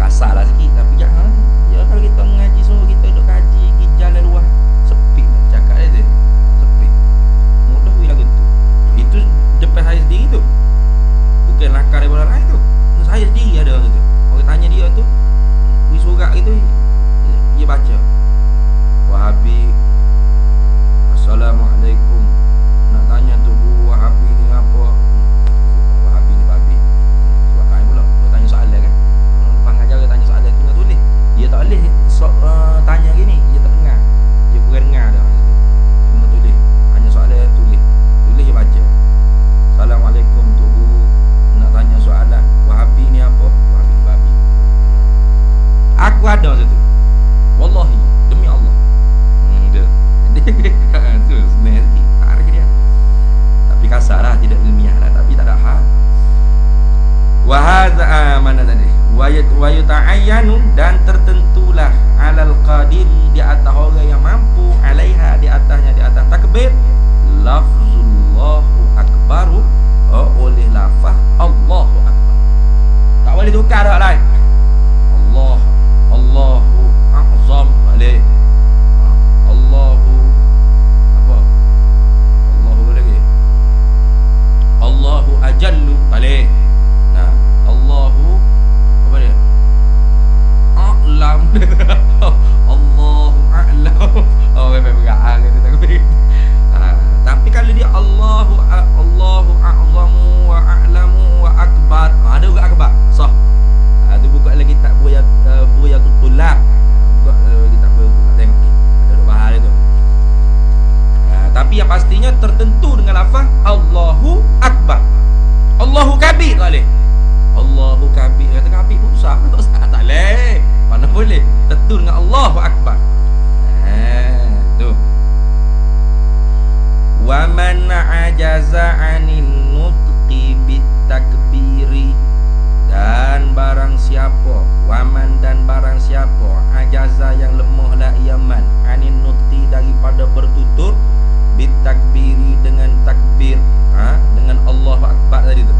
Kasar lah sikit tapi jangan. Ya kalau kita mengaji semua kita duduk kaji pergi jalan luar sepi nak cakap dia tu. Sepi. Mudah we lagu tu. Itu depan saya sendiri tu. Bukan lakar daripada lain tu. Saya sendiri ada gitu. Orang tanya dia tu surat gitu dia baca Wahabi Assalamualaikum nak tanya tu guru Wahabi ni apa. Wahabi ni babi. Sebab lain pula dia tanya soalan kan. Lepas ngajar dia tanya soalan tu nak tulis. Dia tak boleh tanya gini, dia tak dengar. Dia bukan dengar dah gitu. Cuma tulis. Tanya soalan tulis dia baca. Assalamualaikum tu guru nak tanya soalan Wahabi ni apa. Wahabi ni babi. Aku ada satu. Wallahi, demi Allah. Dia. Tu senang sikit. Tak ada dia. Tapi kasar lah, tidak ilmiah lah, tapi tak ada hal. Wa hadza mana tadi? Wa yuta'ayyanu dan tertentulah alal qadiri di atas orang yang mampu alaiha di atasnya di atas takbir lafzullahu akbaru oleh lafaz Allahu akbar. Tak boleh tukar dak lain. Allahu a'zam alih. Allahu apa? Allahu lagi. Allahu ajallu alih. Nah, Allahu apa dia? A'lam. Allahu a'lam. Oh, memang berang kata takbir. Tapi kalau dia Allahu a'zamu wa a'lamu wa akbar. Ada juga akbar. Sah. Itu buka lagi kitab Buyatul Tulab. Buka kitab Buyatul Tulab tengok ni. Ada dua bahar itu. Tapi yang pastinya tertentu dengan lafaz Allahu Akbar. Allahu Kabir tak boleh. Allahu Kabir. Kata kabir pun susah. Tak boleh. Mana boleh. Tentu dengan Allahu Akbar. Tu. Wa man ajaza 'anil nutqi bit takbiri. Dan barang siapa, waman dan barang siapa ajaza yang lemahlah iaman anin nutqi daripada bertutur bitakbiri dengan takbir, dengan Allahu Akbar tadi tu.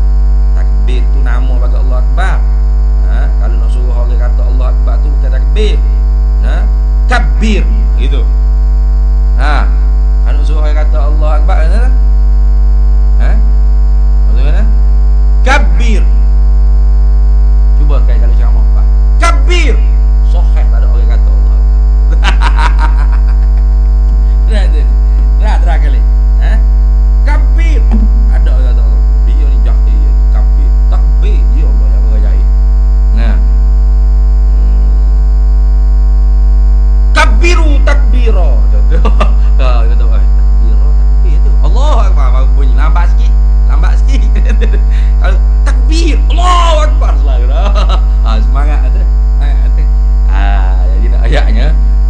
Takbir tu nama bagi Allah Akbar. Kalau nak suruh orang kata Allah Akbar tu bukan takbir. Kabir gitu. Kalau nak suruh orang kata Allah Akbar mana? Bagaimana? Kabir. Cuba kan kalau ceramah Pak. Kabir. Sahih tak ada orang kata Allah. Terang kali. Kabir. Ada orang kata Allah. Dia ni jahil, kabir. Takbir dia Allah yang berjahil. Kabiru takbira. Kata takbir tu. Allah Akbar baru bunyi lambat sikit. Kalau takbir Allahu Akbar selalu dah. Semangat tu. Jadi nak ayatnya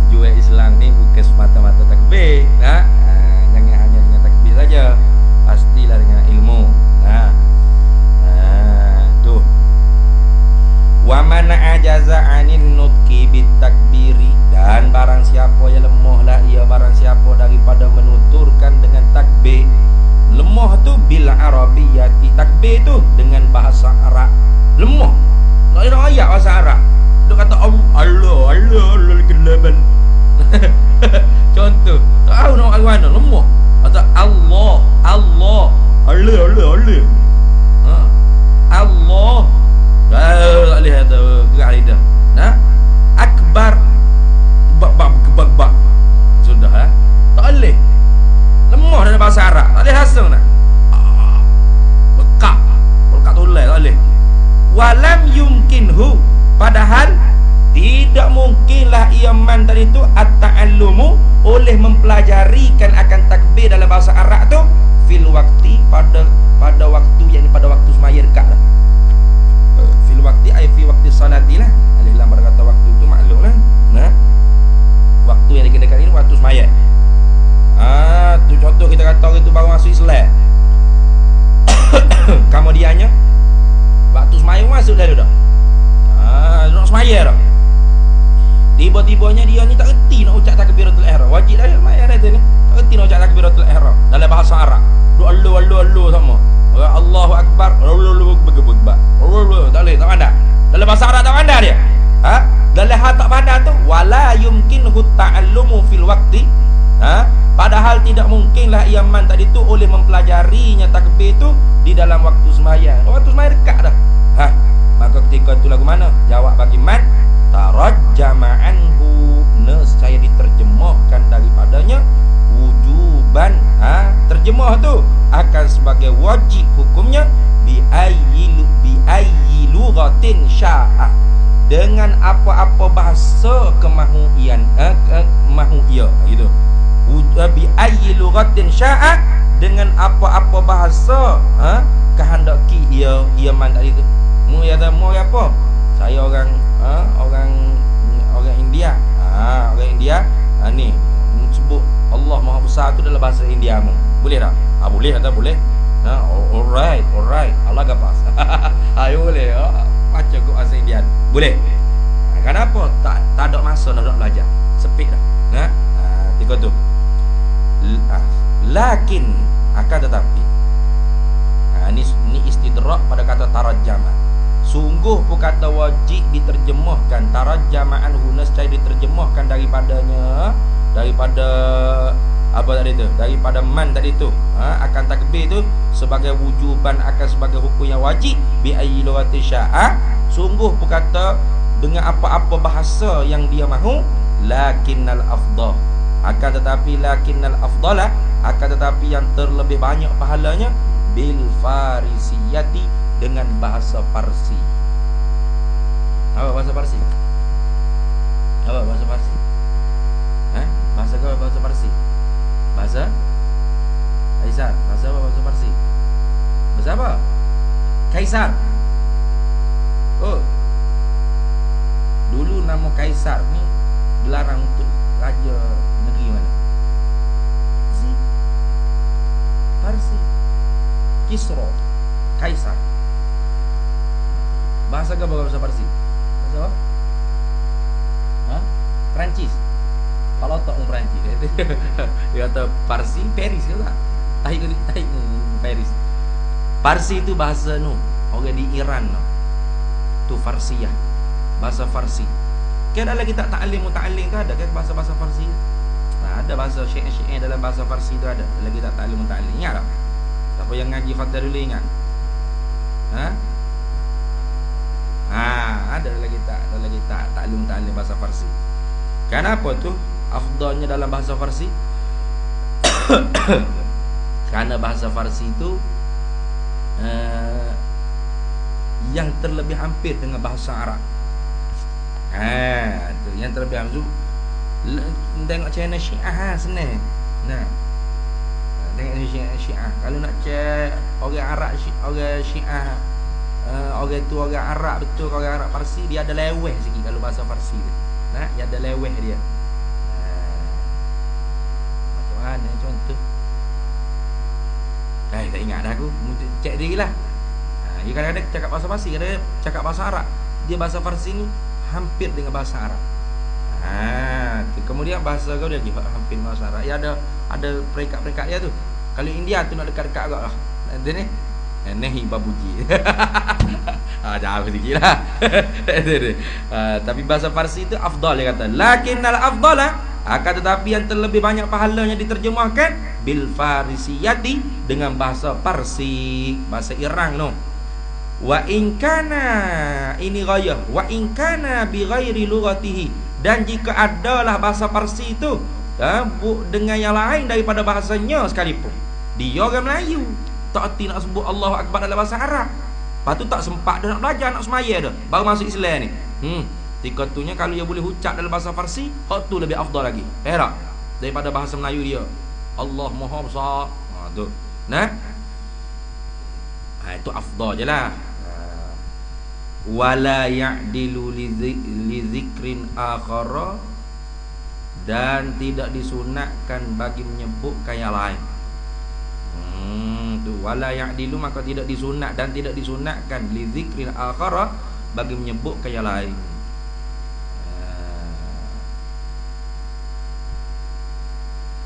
jual Islam ni bukan semata-mata takbir. Jangan hanya dengan takbir saja. Pastilah dengan ilmu. Tu. Wa man ajaza 'anil nutqi bit takbiri dan barang siapa yang lemahlah ia barang siapa daripada menuturkan dengan takbir. Lemah tu bil arabiyyati, takbir tu dengan bahasa Arab. Lemah. Tak ada ayat bahasa Arab. Dia kata Allah kelaban. Contoh, tak tahu nak mana lemah. Kata Allah. Allah. Tak boleh kata gerak lidah. Akbar. Bak. Sudah tak boleh. Lemah dalam bahasa Arab. Tak boleh rasa nak. Lekak tolak tak boleh. walam yumkinhu, padahal tidak mungkinlah ia man tadi itu at-ta'allumu, oleh mempelajarikan akan takbir dalam bahasa Arab tu fil waqti, pada waktu, yakni pada waktu semaya dekat dah. Fil waqti ay fi waqti salatilah. Alif lam berkata waktu tu maklumlah. Nah, waktu yang dikenakan ini waktu semaya. Tu contoh kita kata orang tu baru masuk Islam. Kemudiannya waktu semaya masuk dah dah. Nak semaya dah. Tiba-tibanya dia ni tak reti nak ucap takbiratul ihram. Wajib dah semaya dah tu ni. Tak reti nak ucap takbiratul ihram dalam bahasa Arab. Doa allu sama. Allahu akbar. Tak boleh, tak pandai. Dalam bahasa Arab tak pandai dia. Dalam hal tak pandai tu wala yumkinhu ta'allumu fil waqti. Padahal tidak mungkinlah ia man tadi tu oleh mempelajarinya takbir tu di dalam waktu sembahyang. Waktu sembahyang dekat dah. Maka ketika itu lagu mana? Jawab bagi man tarajjama anhu, nescaya diterjemahkan daripadanya wujuban. Terjemah tu akan sebagai wajib hukumnya bi ayyi lughatin sya'a, dengan apa-apa bahasa kemahuian mahuia gitu. Bi ayyi lughatin sya'a, dengan apa-apa bahasa kehendaki ia man tadi tu. Mu ya apa? Saya orang India. Orang India ni sebut Allah Maha Besar tu dalam bahasa India mu. Boleh tak? Boleh atau boleh? Alright. Allah gapas. Ayo boleh. Baca ke bahasa India. Boleh. Kenapa? Tak ada masa nak belajar. Sepik dah. Tiga tu. Lakin akan tetapi ni istidrak pada kata tarajjama. Sungguh pun kata wajib diterjemahkan, tarajjamaan hunas cai diterjemahkan daripada apa tadi tu, daripada man tadi tu, akan takbir tu sebagai wujuban, akan sebagai hukum yang wajib bi ayyi lughati sya'a. Sungguh pun kata dengan apa-apa bahasa yang dia mahu, lakinnal afdal, akan tetapi lakinnal afdalah, akan tetapi yang terlebih banyak pahalanya bil farisiyati, dengan bahasa Parsi. Apa bahasa Parsi? Apa bahasa Parsi? Bahasa apa bahasa Parsi? Bahasa Kaisar. Bahasa apa bahasa Parsi? Bahasa apa? Kaisar. Dulu nama Kaisar ni dilarang untuk raja negeri mana? Parsi. Kisra. Kaisar. Bahasa apa bahasa Parsi? Bahasa apa? Perancis. Kalau tak Perancis dia kata Parsi, Paris ke tak? Taik Paris. Parsi itu bahasa orang di Iran tu Farsiyah. Bahasa Farsi. Kan ada lagi tak ta'lim muta'allim tu ada kan bahasa Farsi. Ada bahasa syair dalam bahasa Farsi tu ada. Lagi tak ta'lim muta'allim. Ingat tak? Siapa yang ngaji khatam dulu ingat? Ada lagi tak ta'lim bahasa Farsi. Kenapa tu afdalnya dalam bahasa Farsi? Kerana bahasa Farsi itu yang terlebih hampir dengan bahasa Arab. Tu yang terlebih hampir. Tengok channel Syiah senang. Tengok Syiah. Kalau nak cek orang Arab, orang Syiah, orang tu orang Arab betul, orang Arab Parsi, dia ada leweh sikit kalau bahasa Parsi tu. Dia ada leweh dia. Macam mana contoh? Tak ingat dah aku. Cek dirilah. Dia kadang-kadang cakap bahasa Parsi, kadang-kadang cakap bahasa Arab. Dia bahasa Parsi ni hampir dengan bahasa Arab. Kemudian bahasa kau dia juga hampir dengan bahasa Arab. Ya ada peringkat-peringkat dia tu. Kalau India tu nak dekat-dekat agak lah. Dia ni Nehi babuji. Jauh sikit lah. Tapi bahasa Parsi itu afdal dia kata. Lakinnal afdalah, akan tetapi yang terlebih banyak pahalanya diterjemahkan bil farisiyati, dengan bahasa Parsi, bahasa Iran Wa in kana, ini ghayah, wa in kana bi ghairi lughatihi, dan jika adalah bahasa Parsi itu dengan yang lain daripada bahasanya sekalipun. Dia orang Melayu, tak erti nak sebut Allahu Akbar dalam bahasa Arab. Lepas tu tak sempat dah nak belajar, nak semaya dah, baru masuk Islam ni. Ketika tunya kalau dia boleh ucap dalam bahasa Farsi, hak tu lebih afdal lagi. Tak? Daripada bahasa Melayu dia. Allah Maha Besar. Tu. Nah. Itu afdal je lah. Wala ya'dilu li zikrin akhara, dan tidak disunatkan bagi menyebutkan yang lain. Tu wala ya'dilu, maka tidak disunat dan tidak disunatkan li zikrin akhara, bagi menyebutkan yang lain.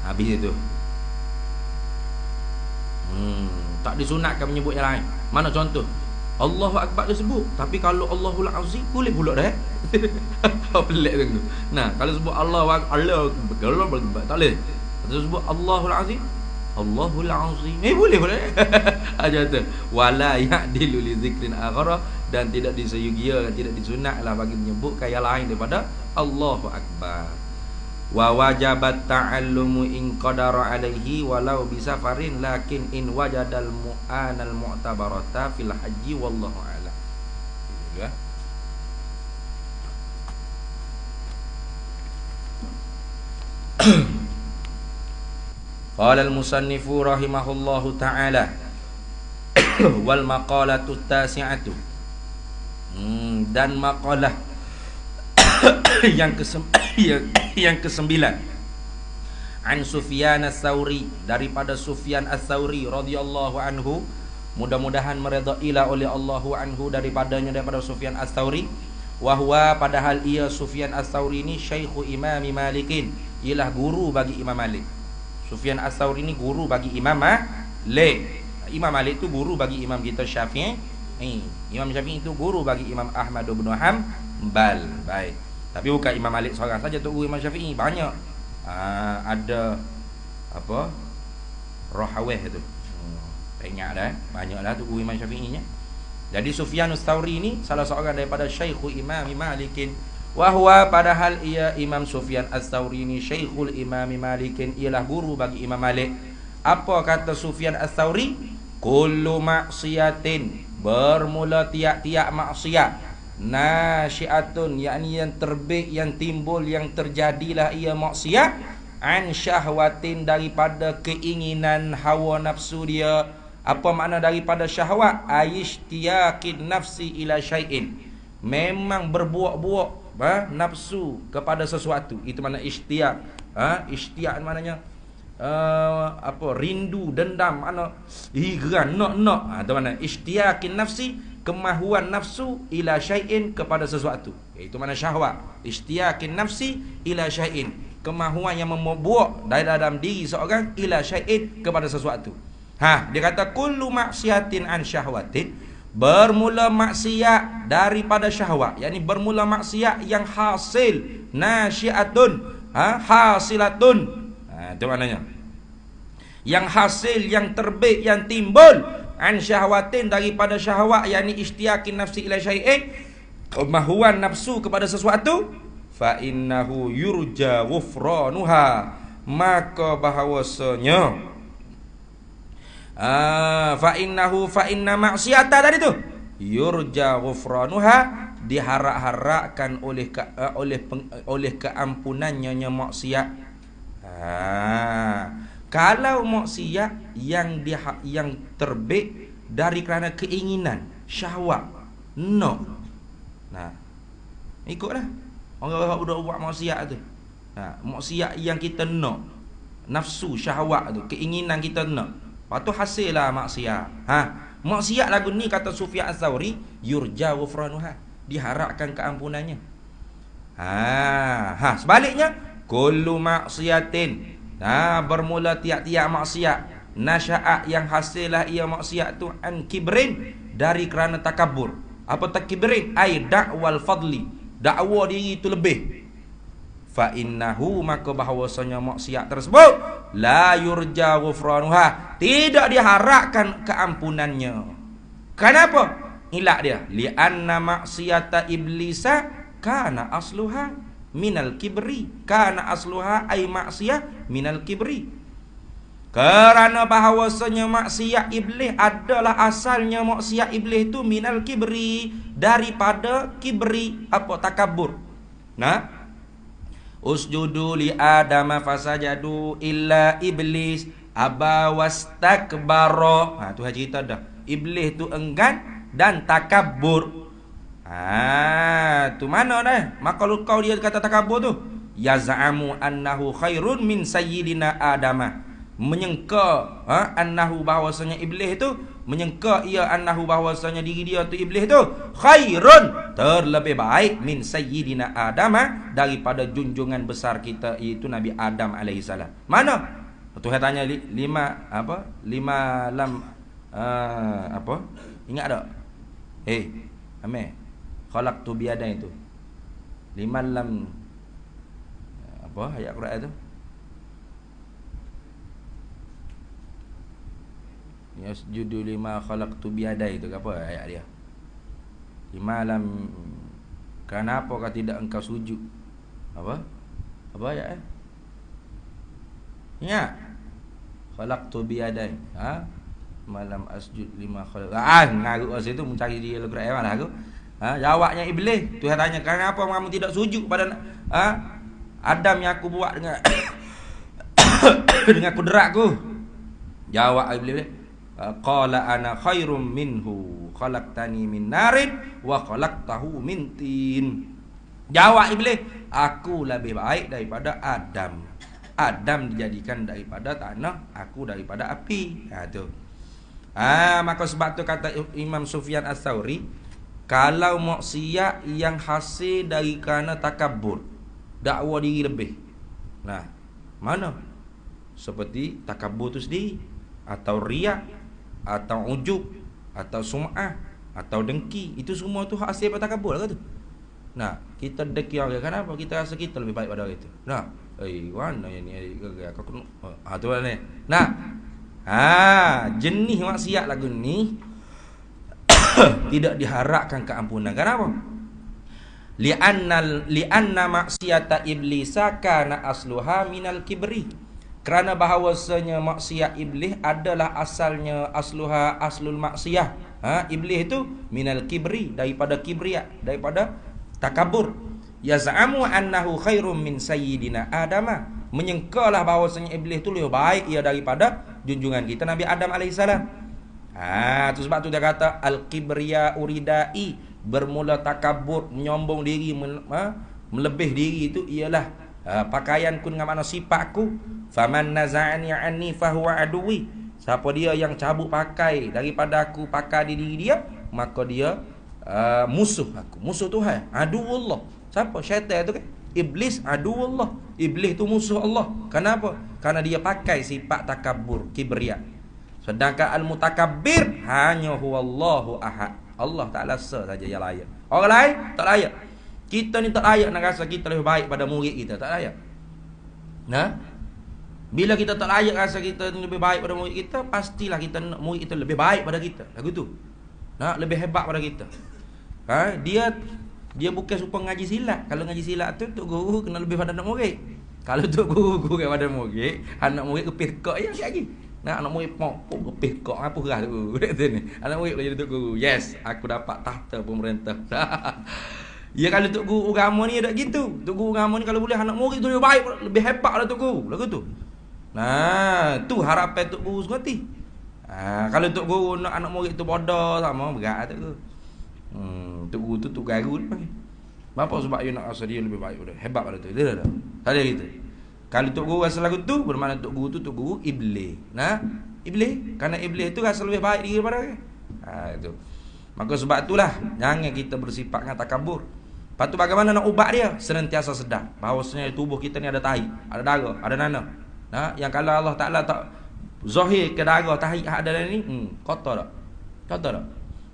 Habis itu. Tak disunatkan menyebut yang lain. Mana contoh? Allahu Akbar dia sebut, tapi kalau Allahul Azim boleh pula dah. Pelik tu. Nah, kalau sebut Allahu Akbar, tak boleh. Kalau sebut Allahul Azim, Allahul Azim, boleh pula. Aja tu. Wala ya'dilu li zikrin akhara, dan tidak disayugia, tidak disunatlah bagi menyebutkan yang lain daripada Allahu Akbar. Wa wajabat ta'allumu in qadara alaihi walau bisafarin, lakin in wajadal mu'anal mu'tabarata fil haji wallahu a'lam. Ya. Qala al-musannifu rahimahullahu ta'ala wal maqalatu tasi'atu, dan maqalah yang kesembilan, an Sufyan Ats-Tsauri, daripada Sufyan Ats-Tsauri radhiyallahu anhu, mudah-mudahan meridailah oleh Allahu anhu daripada Sufyan Ats-Tsauri. Wa huwa, padahal ia Sufyan Ats-Tsauri ini syekhu Imam Malikin, ialah guru bagi Imam Malik. Sufyan Ats-Tsauri ini guru bagi Imam Malik. Imam Malik itu guru bagi Imam kita Syafi'i. Imam Syafi'i itu guru bagi Imam Ahmad bin Hanbal. Baik. Tapi bukan Imam Malik seorang saja tu guru Imam Syafi'i, banyak. Ada apa? Rahawih tu. Banyak dah, banyaklah tu guru Imam Syafi'inya. Jadi Sufyan Ats-Tsauri ini salah seorang daripada syekhu Imam Malikin. Wa huwa, padahal ia Imam Sufyan Ats-Tsauri ini syekhul Imam Malikin, ialah guru bagi Imam Malik. Apa kata Sufyan Ats-Tsauri? Kullu maksiatin, bermula tiap-tiap maksiat, nasyiatun, yakni yang terbit, yang timbul, yang terjadilah ia maksiat, an syahwatin, daripada keinginan hawa nafsu dia. Apa makna daripada syahwat? Aishtiyaqin nafsi ila syai'in, memang berbuak-buak nafsu kepada sesuatu. Itu makna ishtiyaq. Ishtiyaq maknanya rindu, dendam, mana geran, nak. Itu makna ishtiyaqin nafsi, kemahuan nafsu, ila syai'in, kepada sesuatu. Itu makna syahwat. Ishtiyaqin nafsi ila syai'in, kemahuan yang membuat dari dalam diri seorang, ila syai'in, kepada sesuatu. Dia kata kullu maksiatin an syahwatin, bermula maksiat daripada syahwat, yakni bermula maksiat yang hasil, nasyiatun, hasilatun. Itu maknanya. Yang hasil, yang terbit, yang timbul, an syahwatin, daripada syahwat, yakni ishtiyaqin nafsi ila syai'in, kemahuan nafsu kepada sesuatu, fa innahu yurja ghufranuha, maka bahawasanya fa inna maksiata tadi tu yurja ghufranuha, diharap-harapkan oleh keampunannya maksiat. Kalau maksiat yang terbit dari kerana keinginan, syahwat, ikutlah orang budak buat maksiat tu. Maksiat yang kita nafsu, syahwat tu, keinginan kita lepas tu hasillah maksiat. Maksiat lagu ni kata Sufyan Ats-Tsauri, yurja ghufranuha, diharapkan keampunannya. Sebaliknya, kullu maksiatin, bermula tiap-tiap maksiat, nasya'at, yang hasillah ia maksiat tu, an kibrin, dari kerana takabur. Apa takibrin? Ai da'wal fadli, dakwa diri itu lebih. Fa innahu, maka bahawasanya maksiat tersebut, la yurja ghufranuha, tidak diharapkan keampunannya. Kenapa? Ilak dia, li anna maksiata iblisa kana asluha minal kibri. Kana asluha ay maksiyah minal kibri. Kerana bahawasanya maksiat iblis adalah asalnya maksiat iblis itu minal kibri, daripada kibri, apa, takabur. Nah, usjudu li adama fasajadu illa iblis aba wastakbara. Ha, tu cerita dah. Iblis tu enggan dan takabur. Tu mana dah? Maka kalau kau dia kata takabur tu, yaz'amu annahu khairun min sayyidina adama. Menyangka annahu, bahawasanya iblis itu menyangka ia annahu, bahawasanya diri dia tu iblis tu khairun, terlebih baik, min sayyidina adama, daripada junjungan besar kita iaitu Nabi Adam alaihissalam. Mana? Tuhan tanya lima lam apa? Ingat tak? Amir, khalaqtu biyadai itu. 5 lam apa ayat Quran tu? Yasjudu lima khalaqtu biyadai itu apa ayat dia? 5 lam, kenapa kau tidak engkau sujud? Apa ayat ingat? Khalaqtu biyadai. Malam asjud lima khalaq. Ngarut kat situ mencari dia Al-Quran mana aku. Jawabnya iblis. Tuhan tanya, kenapa kamu tidak sujud pada Adam yang aku buat dengan dengan kudratku? Jawab iblis, qala ana khairum minhu khalaqtani min narin wa khalaqtahu min tin. Jawab iblis, aku lebih baik daripada Adam. Adam dijadikan daripada tanah, aku daripada api. Tu. Maka sebab tu kata Imam Sufyan Ats-Tsauri, kalau maksiat yang hasil dari kerana takabur, dakwa diri lebih. Nah, mana? Seperti takabur tu sendiri, atau riak, atau ujub, atau sum'ah, atau dengki, itu semua tu hasil daripada takabur ke tu? Nah, kita dengki orang, kenapa? Kita rasa kita lebih baik pada orang itu. Nah, mana yang ni aku tu ni. Nah, jenis maksiat lagu ni tidak diharapkan keampunan. Kenapa? Li'anna maksiata iblisa kana asluha minal kibri. Kerana bahawasanya maksiat iblis adalah asalnya aslul maksiyah. Iblis itu minal kibri, daripada kibria, daripada takabur. Yaz'amu annahu khairum min sayyidina adama. Menyangkalah bahawasanya iblis itu lebih baik ia daripada junjungan kita Nabi Adam alaihissalam. Tu sebab tu dia kata al-kibriya uridai, bermula takabur, menyombong diri, melebih diri itu ialah pakaianku dengan makna sifatku. Faman naza'ani anni fahuwa aduwi. Siapa dia yang cabut pakai daripada aku, pakai di diri dia, maka dia musuh aku, musuh Tuhan, aduullah. Siapa? Syaitan tu kan? Iblis aduullah. Iblis tu musuh Allah. Kenapa? Karena dia pakai sifat takabur, kibriya. Sedangkan al-mutakabbir hanya huwallahu ahad. Allah Ta'ala saja yang layak. Orang lain tak layak. Kita ni tak layak nak rasa kita lebih baik pada murid kita. Tak layak. Nah, bila kita tak layak rasa kita lebih baik pada murid kita, pastilah kita nak murid kita lebih baik pada kita. Lagu tu. Nah, lebih hebat pada kita. Dia bukan supaya ngaji silat. Kalau ngaji silat tu tok guru kena lebih pada anak murid. Kalau tok guru kepada murid, anak murid kepih kok ya lagi. Nah, anak murid pok kepih kok apa gerah tu guru. Anak murid jadi tok guru. Yes, aku dapat tahta pemerintah. Ya, kalau tok guru agama ni ada gitu. Tok guru agama ni kalau boleh anak murid tu lebih baik, lebih hebat dah tok guru. Lagu tu. Nah, tu harapan tok guru sekali. Kalau tok guru nak anak murid tu bodoh sama berat tu. Tok guru tu tok garu dia panggil. Bapa sebab dia nak rasa dia lebih baik dah. Hebat pada tu. Dia dah. Tak ada gitu. Kalau tok guru rasa lagu tu, bermakna tok guru tu tok guru iblis. Nah, iblis. Kerana iblis tu rasa lebih baik daripada dia. Itu. Maka sebab itulah jangan kita bersifat dengan takabur. Lepas tu bagaimana nak ubat dia? Senantiasa sedar bahawasanya tubuh kita ni ada tahi, ada darah, ada nanah. Nah, yang kalau Allah Ta'ala tak zahir ke darah tahi ada dalam ni, kotor tak? Kotor tak?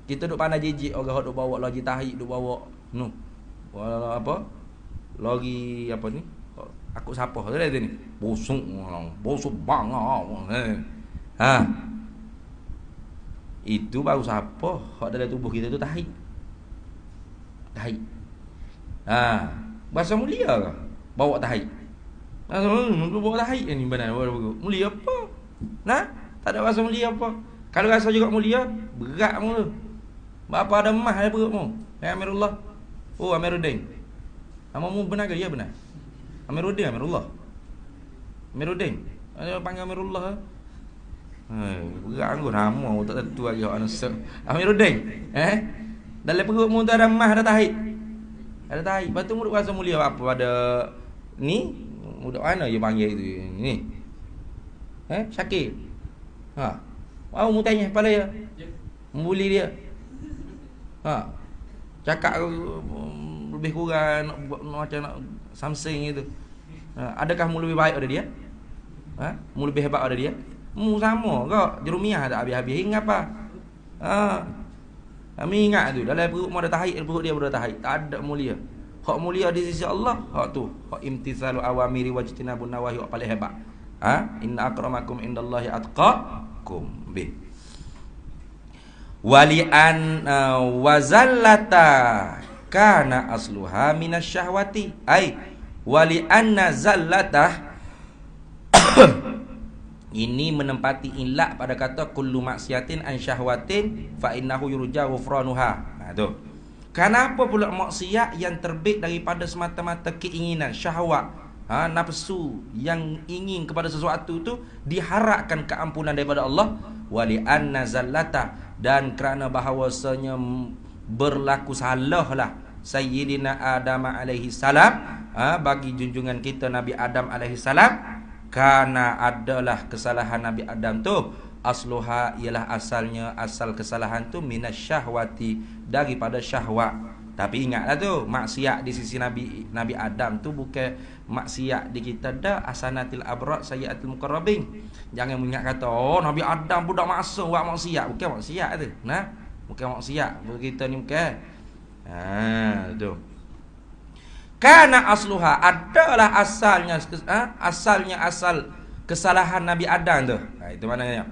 Kita duk pandai jijik orang duk bawa lagi tahi, duk bawa apa? Lagi apa ni? Aku siapa tu dia ni? Busuk bang. Itu baru siapa hak dalam tubuh kita tu tahi. Tahi. Bahasa mulia ke? Bawa tahi. Bawa tahi ni benar mulia apa? Nah, tak ada rasa mulia apa. Kalau rasa juga mulia, berat mu tu. Berapa ada emas ada perutmu? Amirullah. Oh, Amiruddin. Namamu benar ke? Ya benar. Amiruddin, Amirullah. Amiruddin. Ada panggil Amirullah. Berat aku nama tak tentu lagi orang nasab. Amiruddin. Dalam perutmu tu ada emas, ada tahid. Ada tahid. Lepas tu mu rasa mulia apa pada ni? Mudak mana dia panggil itu? Ni. Syakir. Mau mu tanya pada dia. Membuli dia. Cakap lebih kurang macam nak something gitu. Adakah mu lebih baik daripada dia? Mu lebih hebat daripada dia? Mu sama ke? Jerumiah tak habis-habis ingat apa? Kami ingat tu dalam perut mu ada tahid, perut dia ada tahid. Tak ada mulia. Hak mulia di sisi Allah, hak tu. Hak imtithalu awamiri wajtinabun nawahi, hak paling hebat. Inna akramakum indallahi atqakum bih. Wali'an wazallata kana asluha minasyahwati. Wali'anna zallata ini menempati ilak pada kata kullu maksiatin an syahwatin fa innahu yurja ghufranuha. Tu. Kenapa pula maksiat yang terbit daripada semata-mata keinginan, syahwat, nafsu yang ingin kepada sesuatu tu diharapkan keampunan daripada Allah. Wali anna zallata, dan kerana bahawasanya berlaku salahlah Sayyidina Adam alaihi salam, bagi junjungan kita Nabi Adam alaihi salam, karena adalah kesalahan Nabi Adam tu asluha, ialah asalnya, asal kesalahan tu minasyahwati, daripada syahwat. Tapi ingatlah tu, maksiat di sisi Nabi Adam tu bukan maksiat di kita dah, asanatil abrar sayyiatil muqarrabin. Jangan ingat kata Nabi Adam budak maksum buat maksiat, bukan maksiat tu. Bukan maksiat kita ni, bukan. Tu. Karena asluha, adalah asalnya asal kesalahan Nabi Adam tu. Itu maknanya.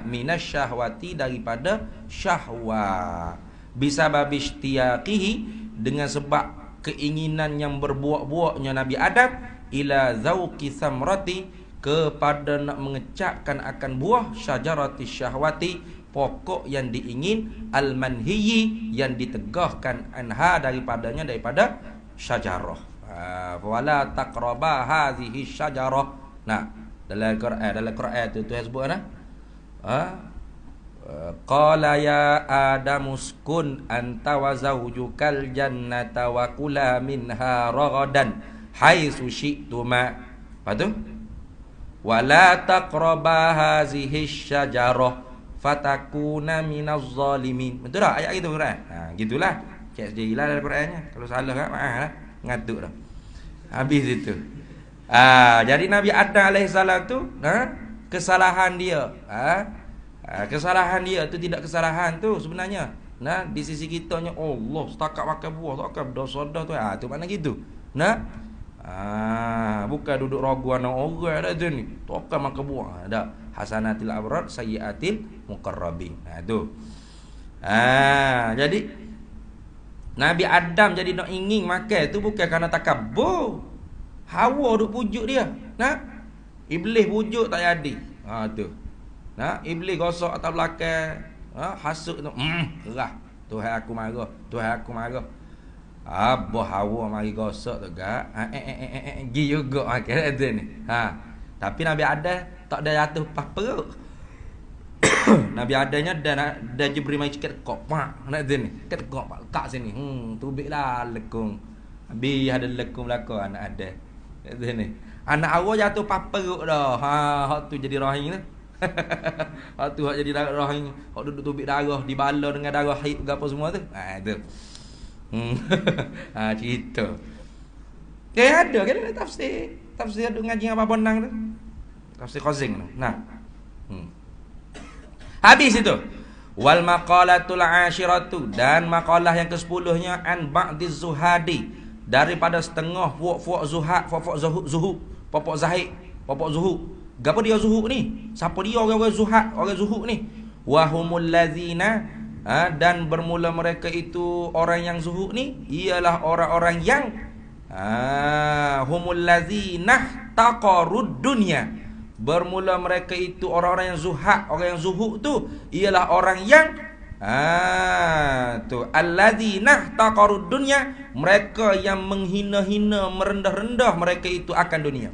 Minasyahwati, daripada syahwat. Bisa babishtiyaqihi, dengan sebab keinginan yang berbuak-buaknya Nabi Adam, ila zauqi samrati, kepada nak mengecapkan akan buah syajarati syahwati, pokok yang diingin, al-manhiyi, yang ditegahkan anha, daripadanya, daripada syajarah. Wala taqraba hadhihi syajarah. Dalam Quran tu sebut qala ya Adam uskun anta wa zawjukal jannata wa kula minha ragadan haitsu syi'tuma. Apa tu? Wala taqraba hadhihi syajarah fatakuna minaz zalimin. Betul tak ayat itu Quran? Gitulah. Cek sendirilah dalam Qurannya. Kalau salah kan maaflah, ngatuk dah. Habis itu. Jadi Nabi Adam alaihissalam tu, kesalahan dia, kesalahan dia tu tidak kesalahan tu sebenarnya. Di sisi kitanya Allah setakat makan buah takkan berdosa dah tu. Tu mana gitu. Bukan duduk ragu anak orang dah tu ni. Takkan makan buah. Ada hasanatil abrar sayyiatil muqarrabin. Tu. Jadi Nabi Adam jadi nak ingin makan tu bukan kerana takabur. Hawa duk pujuk dia. Iblis pujuk tak jadi. Tu. Iblis gosok atas belakang, hasut tu. Gerah. Tuhan aku marah. Tuhan aku marah. Abah Hawa mari gosok tu gak. Gi juga makan tu ni. Tapi Nabi Adam tak ada jatuh pas perut. Nabi Adanya dan Jibril mai cekak kok pak nak tu ni. Kat kok pak letak sini. Tubiklah lekung. Habis ada lekung belakang anak ada. Tu ni. Anak Hawa jatuh pas perut dah. Hak tu jadi rahim tu. Hak tu hak jadi rahim. Hak duduk tubik darah dibala dengan darah haid ke apa semua tu. Tu. Cerita. Ada kan tafsir. Tafsir tu ngaji apa bonang tu. Tafsir Qazing tu. Habis itu. Wal maqalatul ashiratu, dan maqalah yang ke-10-nya an ba'diz zuhadi, daripada setengah puak-puak zuhad, zuhud, popok zahid, popok zuhud. Gapo dia zuhud ni? Siapa dia orang zuhad, orang zuhud ni? Wa humul ladzina, dan bermula mereka itu orang yang zuhud ni ialah orang-orang yang humul ladzina taqarud dunya, Bermula mereka itu orang-orang yang zuhad. Orang yang zuhud tu ialah orang yang tu alladzina taqarud dunya, mereka yang menghina-hina, merendah-rendah mereka itu akan dunia.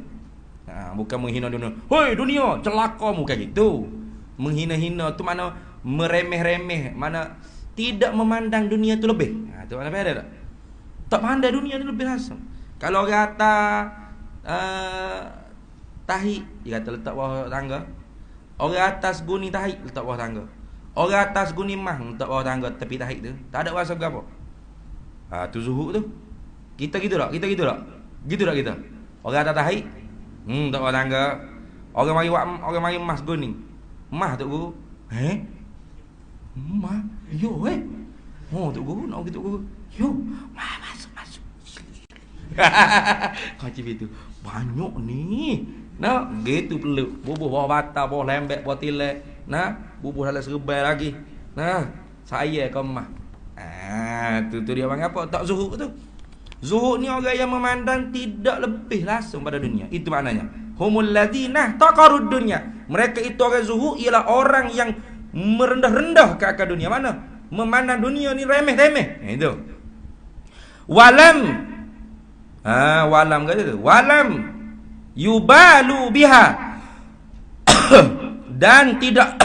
Bukan menghina dunia. Hoi dunia, celaka bukan gitu. Menghina-hina tu mana meremeh-remeh, mana tidak memandang dunia tu lebih. Tu mana beza tak? Tak pandai dunia ni lebih langsung. Kalau orang kata tahi, dia kata letak bawah tangga. Orang atas guni tahi letak bawah tangga. Orang atas guni mah letak bawah tangga tepi tahi tu. Tak ada rasa berapa. Tu zuhud tu. Kita gitu tak? Kita gitu tak? Gitu tak kita? Orang atas tahi, letak bawah tangga. Orang mari mas guni. Mah tu guru. Mah. Yo Oh tu guru nak gitu guru. Yo, masuk. Kacip itu banyak ni. Nah, gitu perlu. Bubuh bawah bata, bawah lembek, bawah tilek. Nah, bubuh dalam serbai lagi. Nah, saya kemah. Tu dia bang apa? Tak zuhud tu. Zuhud ni orang yang memandang tidak lebih langsung pada dunia. Itu maknanya. Humul ladzina taqarud dunya. Mereka itu orang zuhud ialah orang yang merendah-rendah ke akan dunia. Mana? Memandang dunia ni remeh-remeh. Itu. Walam kata tu. Walam yubalu biha. Dan tidak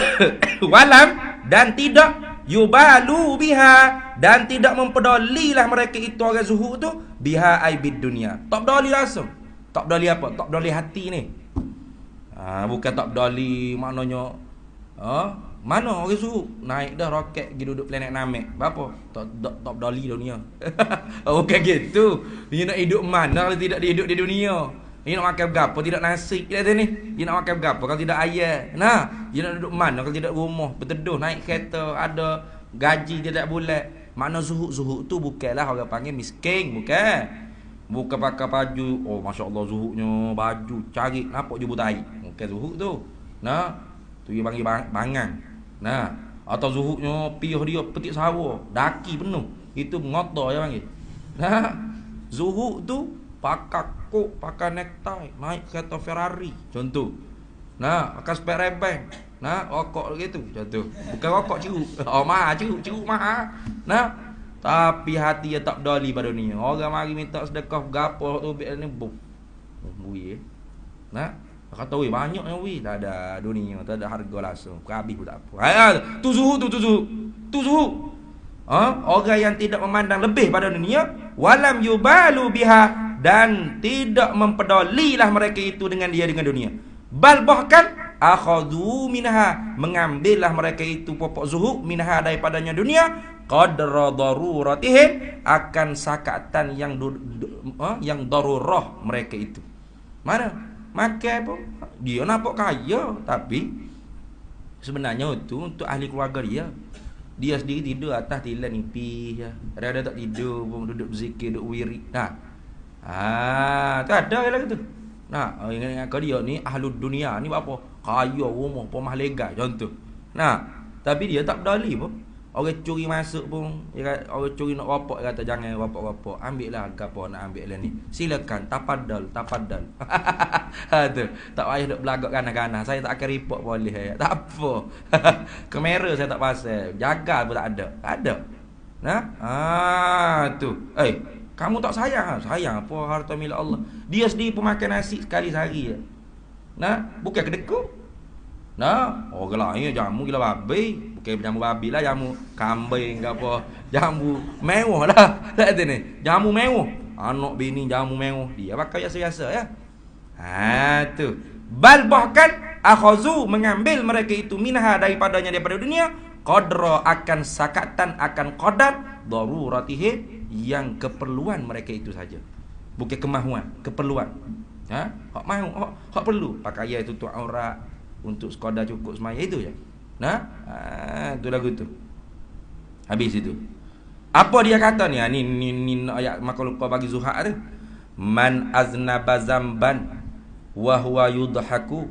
dan tidak yubalu biha, dan tidak mempedulilah mereka itu orang zuhud tu biha aibid dunia. Tak peduli langsung. Tak peduli apa? Tak peduli hati ni. Bukan tak peduli maknanya mana orang suruh naik dah roket pergi duduk planet Namek. Berapa? Tak peduli dunia. Bukan gitu. Dia nak hidup mana kalau tidak hidup di dunia? Dia nak makan berapa? Tidak nasi. Dia ni. Dia nak makan berapa kalau tidak ayam? Nah, dia nak duduk mana kalau tidak rumah? Berteduh naik kereta, ada gaji tidak bulat. Makna zuhud tu bukanlah orang panggil miskin, bukan. Bukan pakai baju, oh masya-Allah zuhudnya baju cari nampak je butai. Bukan zuhud tu. Nah, tu dia panggil bangang. Nah, atau zuhudnya piuh dia petik sawa, daki penuh. Itu ngotor dia panggil. Nah, zuhud tu pakai kok, pakai necktie, naik kereta Ferrari, contoh. Nah, pakai spare rebeng. Nah, rokok gitu, contoh. Bukan rokok ceruk. Ceruk mahal. Nah, tapi hati dia tak peduli pada dunia. Orang mari minta sedekah gapo tu biar ni buk. Bui. Nah, kata weh banyaknya weh, tak ada dunia, tak ada harga langsung. Habis pun tak apa. Tu zuhud. Orang yang tidak memandang lebih pada dunia, walam yubalu biha, dan tidak mempedulilah mereka itu dengan dunia. Bal bahkan akhadhu minha, mengambillah mereka itu pokok zuhud minha daripadanya dunia, qadra daruratihim, akan sakatan yang darurah mereka itu. Mana? Makan apa? Dia nampak kaya, tapi sebenarnya itu untuk ahli keluarga dia. Dia sendiri tidur atas tilam mimpi ya. Ada tak tidur pun duduk berzikir, duduk wirid. Tu ada lagi tu. Ingat dia ni ahli dunia ni apa? Kaya rumah, rumah legal contoh. Tapi dia tak peduli pun. Orang curi masuk pun, orang curi nak rapok, kata jangan rapok-rapok. Ambil lah gapo nak ambil lah ni. Silakan, tafaddal. Tu. Tak payah duk belagak kanan-kanan. Saya tak akan report boleh. Tak apa. Kamera saya tak pasal. Jaga pun tak ada. Ada. Tu. Kamu tak sayang? Sayang apa harta milik Allah. Dia sendiri pun makan nasi sekali sehari. Bukan kedekut. Orang lain jamu gila babi. Bukan jamu babi lah, jamu kambing ke apa. Jamu mewah lah. Tak ada ni. Jamu mewah. Anak bini jamu mewah. Dia pakai biasa-biasa ya. Tu. Bal bahkan akhazu, mengambil mereka itu minha daripada dunia, qadra, akan sakatan, akan qadar daruratihim, yang keperluan mereka itu saja. Bukan kemahuan, keperluan. Hak mahu, hak perlu. Pakaian tutup aurat untuk sekadar cukup semaya itu je. Tu lagu tu. Habis itu. Apa dia kata ni? Ni ayat maka lupa bagi zuhad tu. Man aznaba zamban wa huwa yudhaku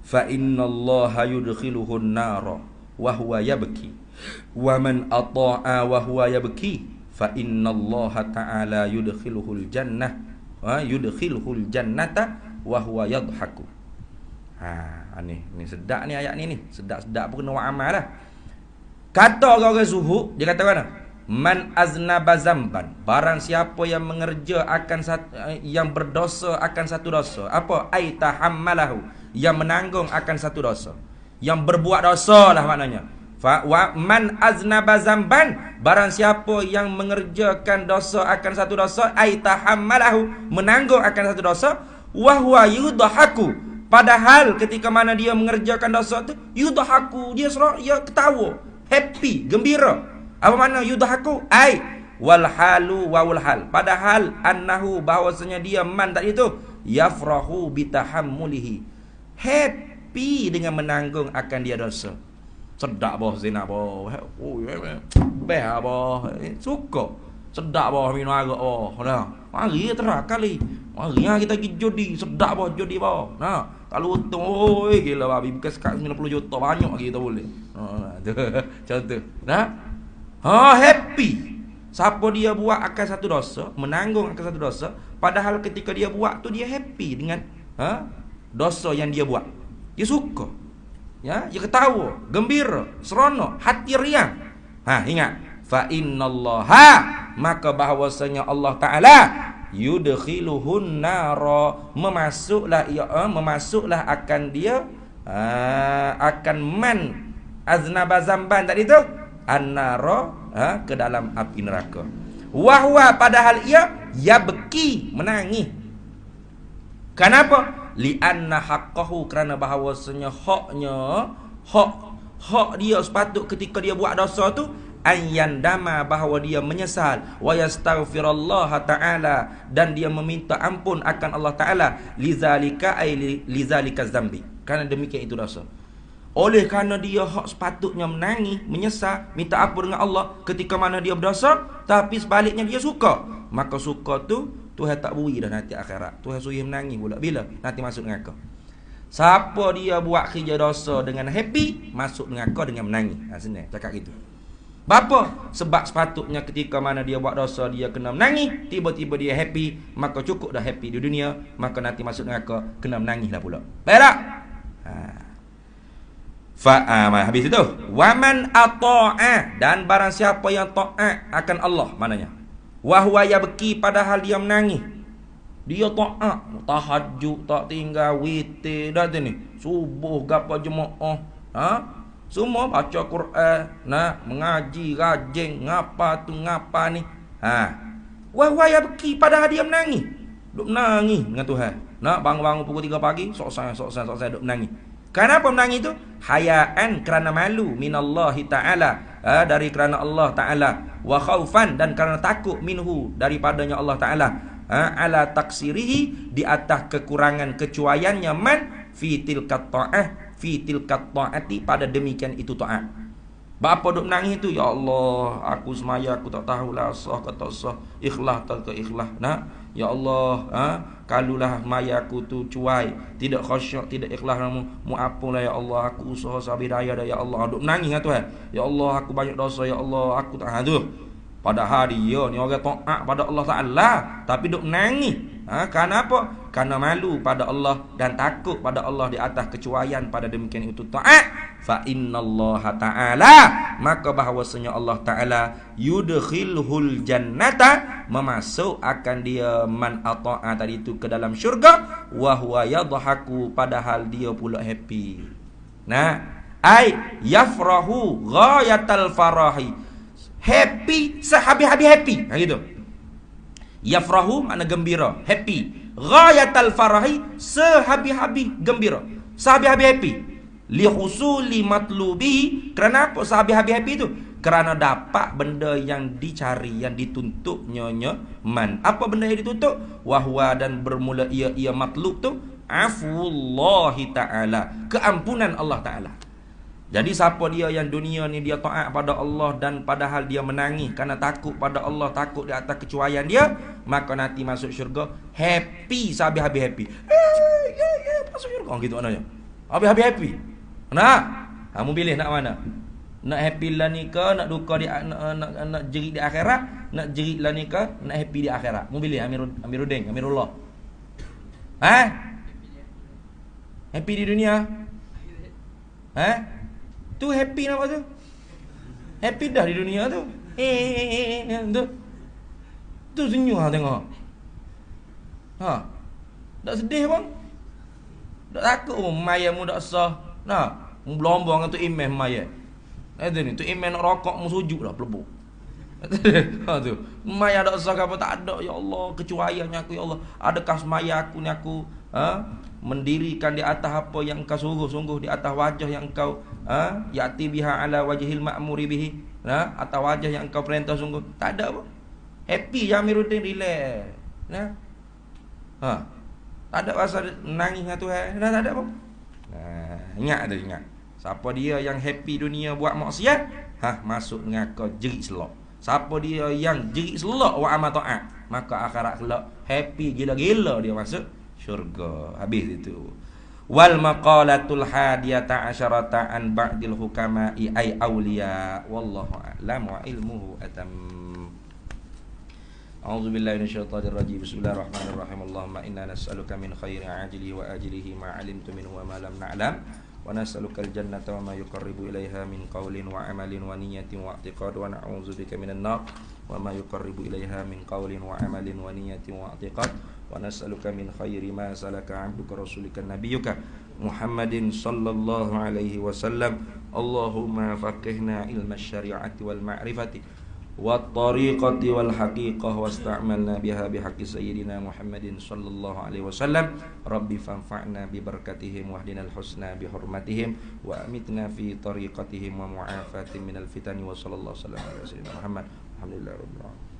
fa innallaha yudkhiluhu an-nara wa huwa yabki. Wa man ata'a wa huwa yabki fa innallaha ta'ala yudkhiluhul jannah wa yudkhiluhul jannata wa huwa yadhaku. Ni sedap ni ayat ni. Sedap-sedap pun kena buat amal lah. Kata orang-orang zuhud, dia kata mana? Man aznaba zamban, barang siapa yang mengerjakan yang berdosa akan satu dosa. Apa? Ai tahammalahu, yang menanggung akan satu dosa. Yang berbuat dosa lah maknanya. Man aznaba zamban, barang siapa yang mengerjakan dosa akan satu dosa, ai tahammalahu, menanggung akan satu dosa, wa huwa yudhaku, padahal ketika mana dia mengerjakan dosa tu yudhaku, dia ketawa, happy, gembira. Apa makna yudhaku? Ai wal halu wa wal hal, padahal annahu, bahwasanya dia man tadi tu yafrahu bitahammulihi, happy dengan menanggung akan dia dosa. Sedap boh zina boh. Oh, beh boh. Suka. Sedap boh minum arak boh. Nah, mari terak kali. Mari kita pergi judi. Sedap boh judi boh. Nah, kalau untung oi gila babi bukan sekat 90 juta banyak kita boleh. Tu contoh. Nah. Happy. Siapa dia buat akan satu dosa, menanggung akan satu dosa, padahal ketika dia buat tu dia happy dengan dosa yang dia buat. Dia suka. Ya, dia ketawa, gembira, seronok, hati riang. Ingat, fa innallaha, maka bahwasanya Allah Taala yudkhiluhun nara, memasuklah akan dia akan man aznaba zamban tadi tu annara, ke dalam api neraka. Wahwa, padahal ia yabki, menangis. Kenapa? Lianna haqqahu, kerana bahawasanya hak dia sepatut ketika dia buat dosa tu ayyandama, bahawa dia menyesal, wa yastaghfirullah taala, dan dia meminta ampun akan Allah Taala, lizalika zambi, kerana demikian itu dosa. Oleh kerana dia hak sepatutnya menangis, menyesal, minta ampun dengan Allah ketika mana dia berdosa, tapi sebaliknya dia suka, maka suka tu Tuhan tak beri dah nanti akhirat. Tuhan suruh menangis pula. Bila? Nanti masuk neraka. Siapa dia buat kerja dosa dengan happy, masuk neraka dengan menangis. Senang cakap gitu. Bapa? Sebab sepatutnya ketika mana dia buat dosa, dia kena menangis. Tiba-tiba dia happy, maka cukup dah happy di dunia, maka nanti masuk neraka kena menangis lah pula. Baik tak? Habis itu. Waman ata'a, dan barang siapa yang taat akan Allah, maknanya wahwa yabki, padahal dia menangis. Dia taat, tahajud tak tinggal, witir dah tu ni, subuh gapo jemaah, semua baca Quran, mengaji, rajin, ngapa tu ngapa ni. Wahwa yabki, padahal dia menangis. Duk menangis dengan Tuhan. Bangun-bangun pukul 3 pagi, sok-sok duk menangis. Kenapa menangis tu? Hayaan, kerana malu, minallahi ta'ala, dari kerana Allah Ta'ala, wa khaufan, dan kerana takut, minhu, daripadanya Allah Ta'ala, ala taksirihi, di atas kekurangan kecuaiannya, man fi tilkat ta'ati, pada demikian itu ta'at. Bapa duk menangis tu, ya Allah, aku semaya aku tak tahulah sah ke tak sah, ikhlas tak ke ikhlas. Ya Allah, kalulah maya aku tu cuai, tidak khusyuk, tidak ikhlas, mu apalah ya Allah, aku usaha sabar daya dah ya Allah. Duk menangis Tuhan. Ya Allah, aku banyak dosa ya Allah, aku tak tu. Padahal dia ni orang taat pada Allah Taala, tapi duk menangis. Kenapa? Karena malu pada Allah dan takut pada Allah di atas kecuaian, pada demikian itu taat. Fa innallaha ta'ala, maka bahawasanya Allah Ta'ala yudkhilhul jannata, memasuk akan dia man ata'a tadi itu ke dalam syurga, wa huwa yadhaku, padahal dia pula happy. Ai yafrahu ghayatal farahi, happy sehabis-habis happy. Gitu. Yafrahu makna gembira, happy. Ghayatal farahi, sehabis-habis gembira, sehabis-habis happy. Li husuli matlubihi, kerana apa sehabis-habis happy tu? Kerana dapat benda yang dicari, yang dituntutnya man. Apa benda yang dituntut? Wahwa, dan bermula ia matlub tu afullahi ta'ala, keampunan Allah Ta'ala. Jadi siapa dia yang dunia ni dia taat pada Allah, dan padahal dia menangis kerana takut pada Allah, takut di atas kecuaian dia, maka nanti masuk syurga happy, sehabis-habis happy. Masuk syurga gitu maknanya. Habis-habis happy. Kamu pilih nak mana? Nak happy lah ni ke, nak duka di nak jerit di akhirat, nak jerit lah ni ke, nak happy di akhirat. Mu pilih Amirullah. Happy di dunia? Tu happy nama tu? Happy dah di dunia tu. Tu. Tu senyum tengok. Tak sedih bang. Tak takut maya mu dak sah. Belombong tu imam maya. Ni tu imam nak rokok mu sujud dah pelebuk. Tu. Maya dak sah apa tak ada ya Allah, kecuaiannya aku ya Allah. Adakah maya aku ni aku mendirikan di atas apa yang engkau suruh, sungguh di atas wajah yang engkau yati biha ala wajhil ma'muri bihi, atas wajah yang engkau perintah sungguh. Tak ada apa. Happy Jamiruddin, relax. Tak ada pasal nangis dengan Tuhan. Tak ada apa. Ingat tu, ingat. Siapa dia yang happy dunia buat maksiat, masuk neraka jerit selok. Siapa dia yang jerit selok buat amal taat, maka akhirat kelak happy gila-gila dia masuk syurga. Habis itu. Wal maqalatul hadiyata asyarata an ba'dil hukama'i ay awliya wallahu a'lam wa ilmuhu atam. A'udzu billahi minasyaitonir rajim. Bismillahirrahmanirrahim. Allahumma inna nas'aluka min khairi ajilihi wa ajilihi ma 'alimtu minhu wa ma lam na'lam. Wa nas'aluka al-jannata wa ma yuqarribu ilaiha min qawlin wa 'amalin wa niyyatin wa i'tiqad wa na'udzubika minan nar wa ma yuqarribu ilaiha min qawlin wa 'amalin wa niyyatin wa i'tiqad wa nas'aluka min khairi ma salaka 'abduka rasulika nabiyyuka Muhammadin sallallahu alaihi wasallam. Allahumma faqihna ilma syari'ati wal ma'rifati wat tariqati wal haqiqah wasta'malna biha bihaqqi sayyidina Muhammadin sallallahu alaihi wasallam. Rabbi fanfa'na bi barakatihim wahdinal husna bi hurmatihim wa amitna fi tariqatihim wa mu'afatin minal fitani wa sallallahu alaihi wasallam ala sayyidina Muhammad. Alhamdulillah rabbil alamin.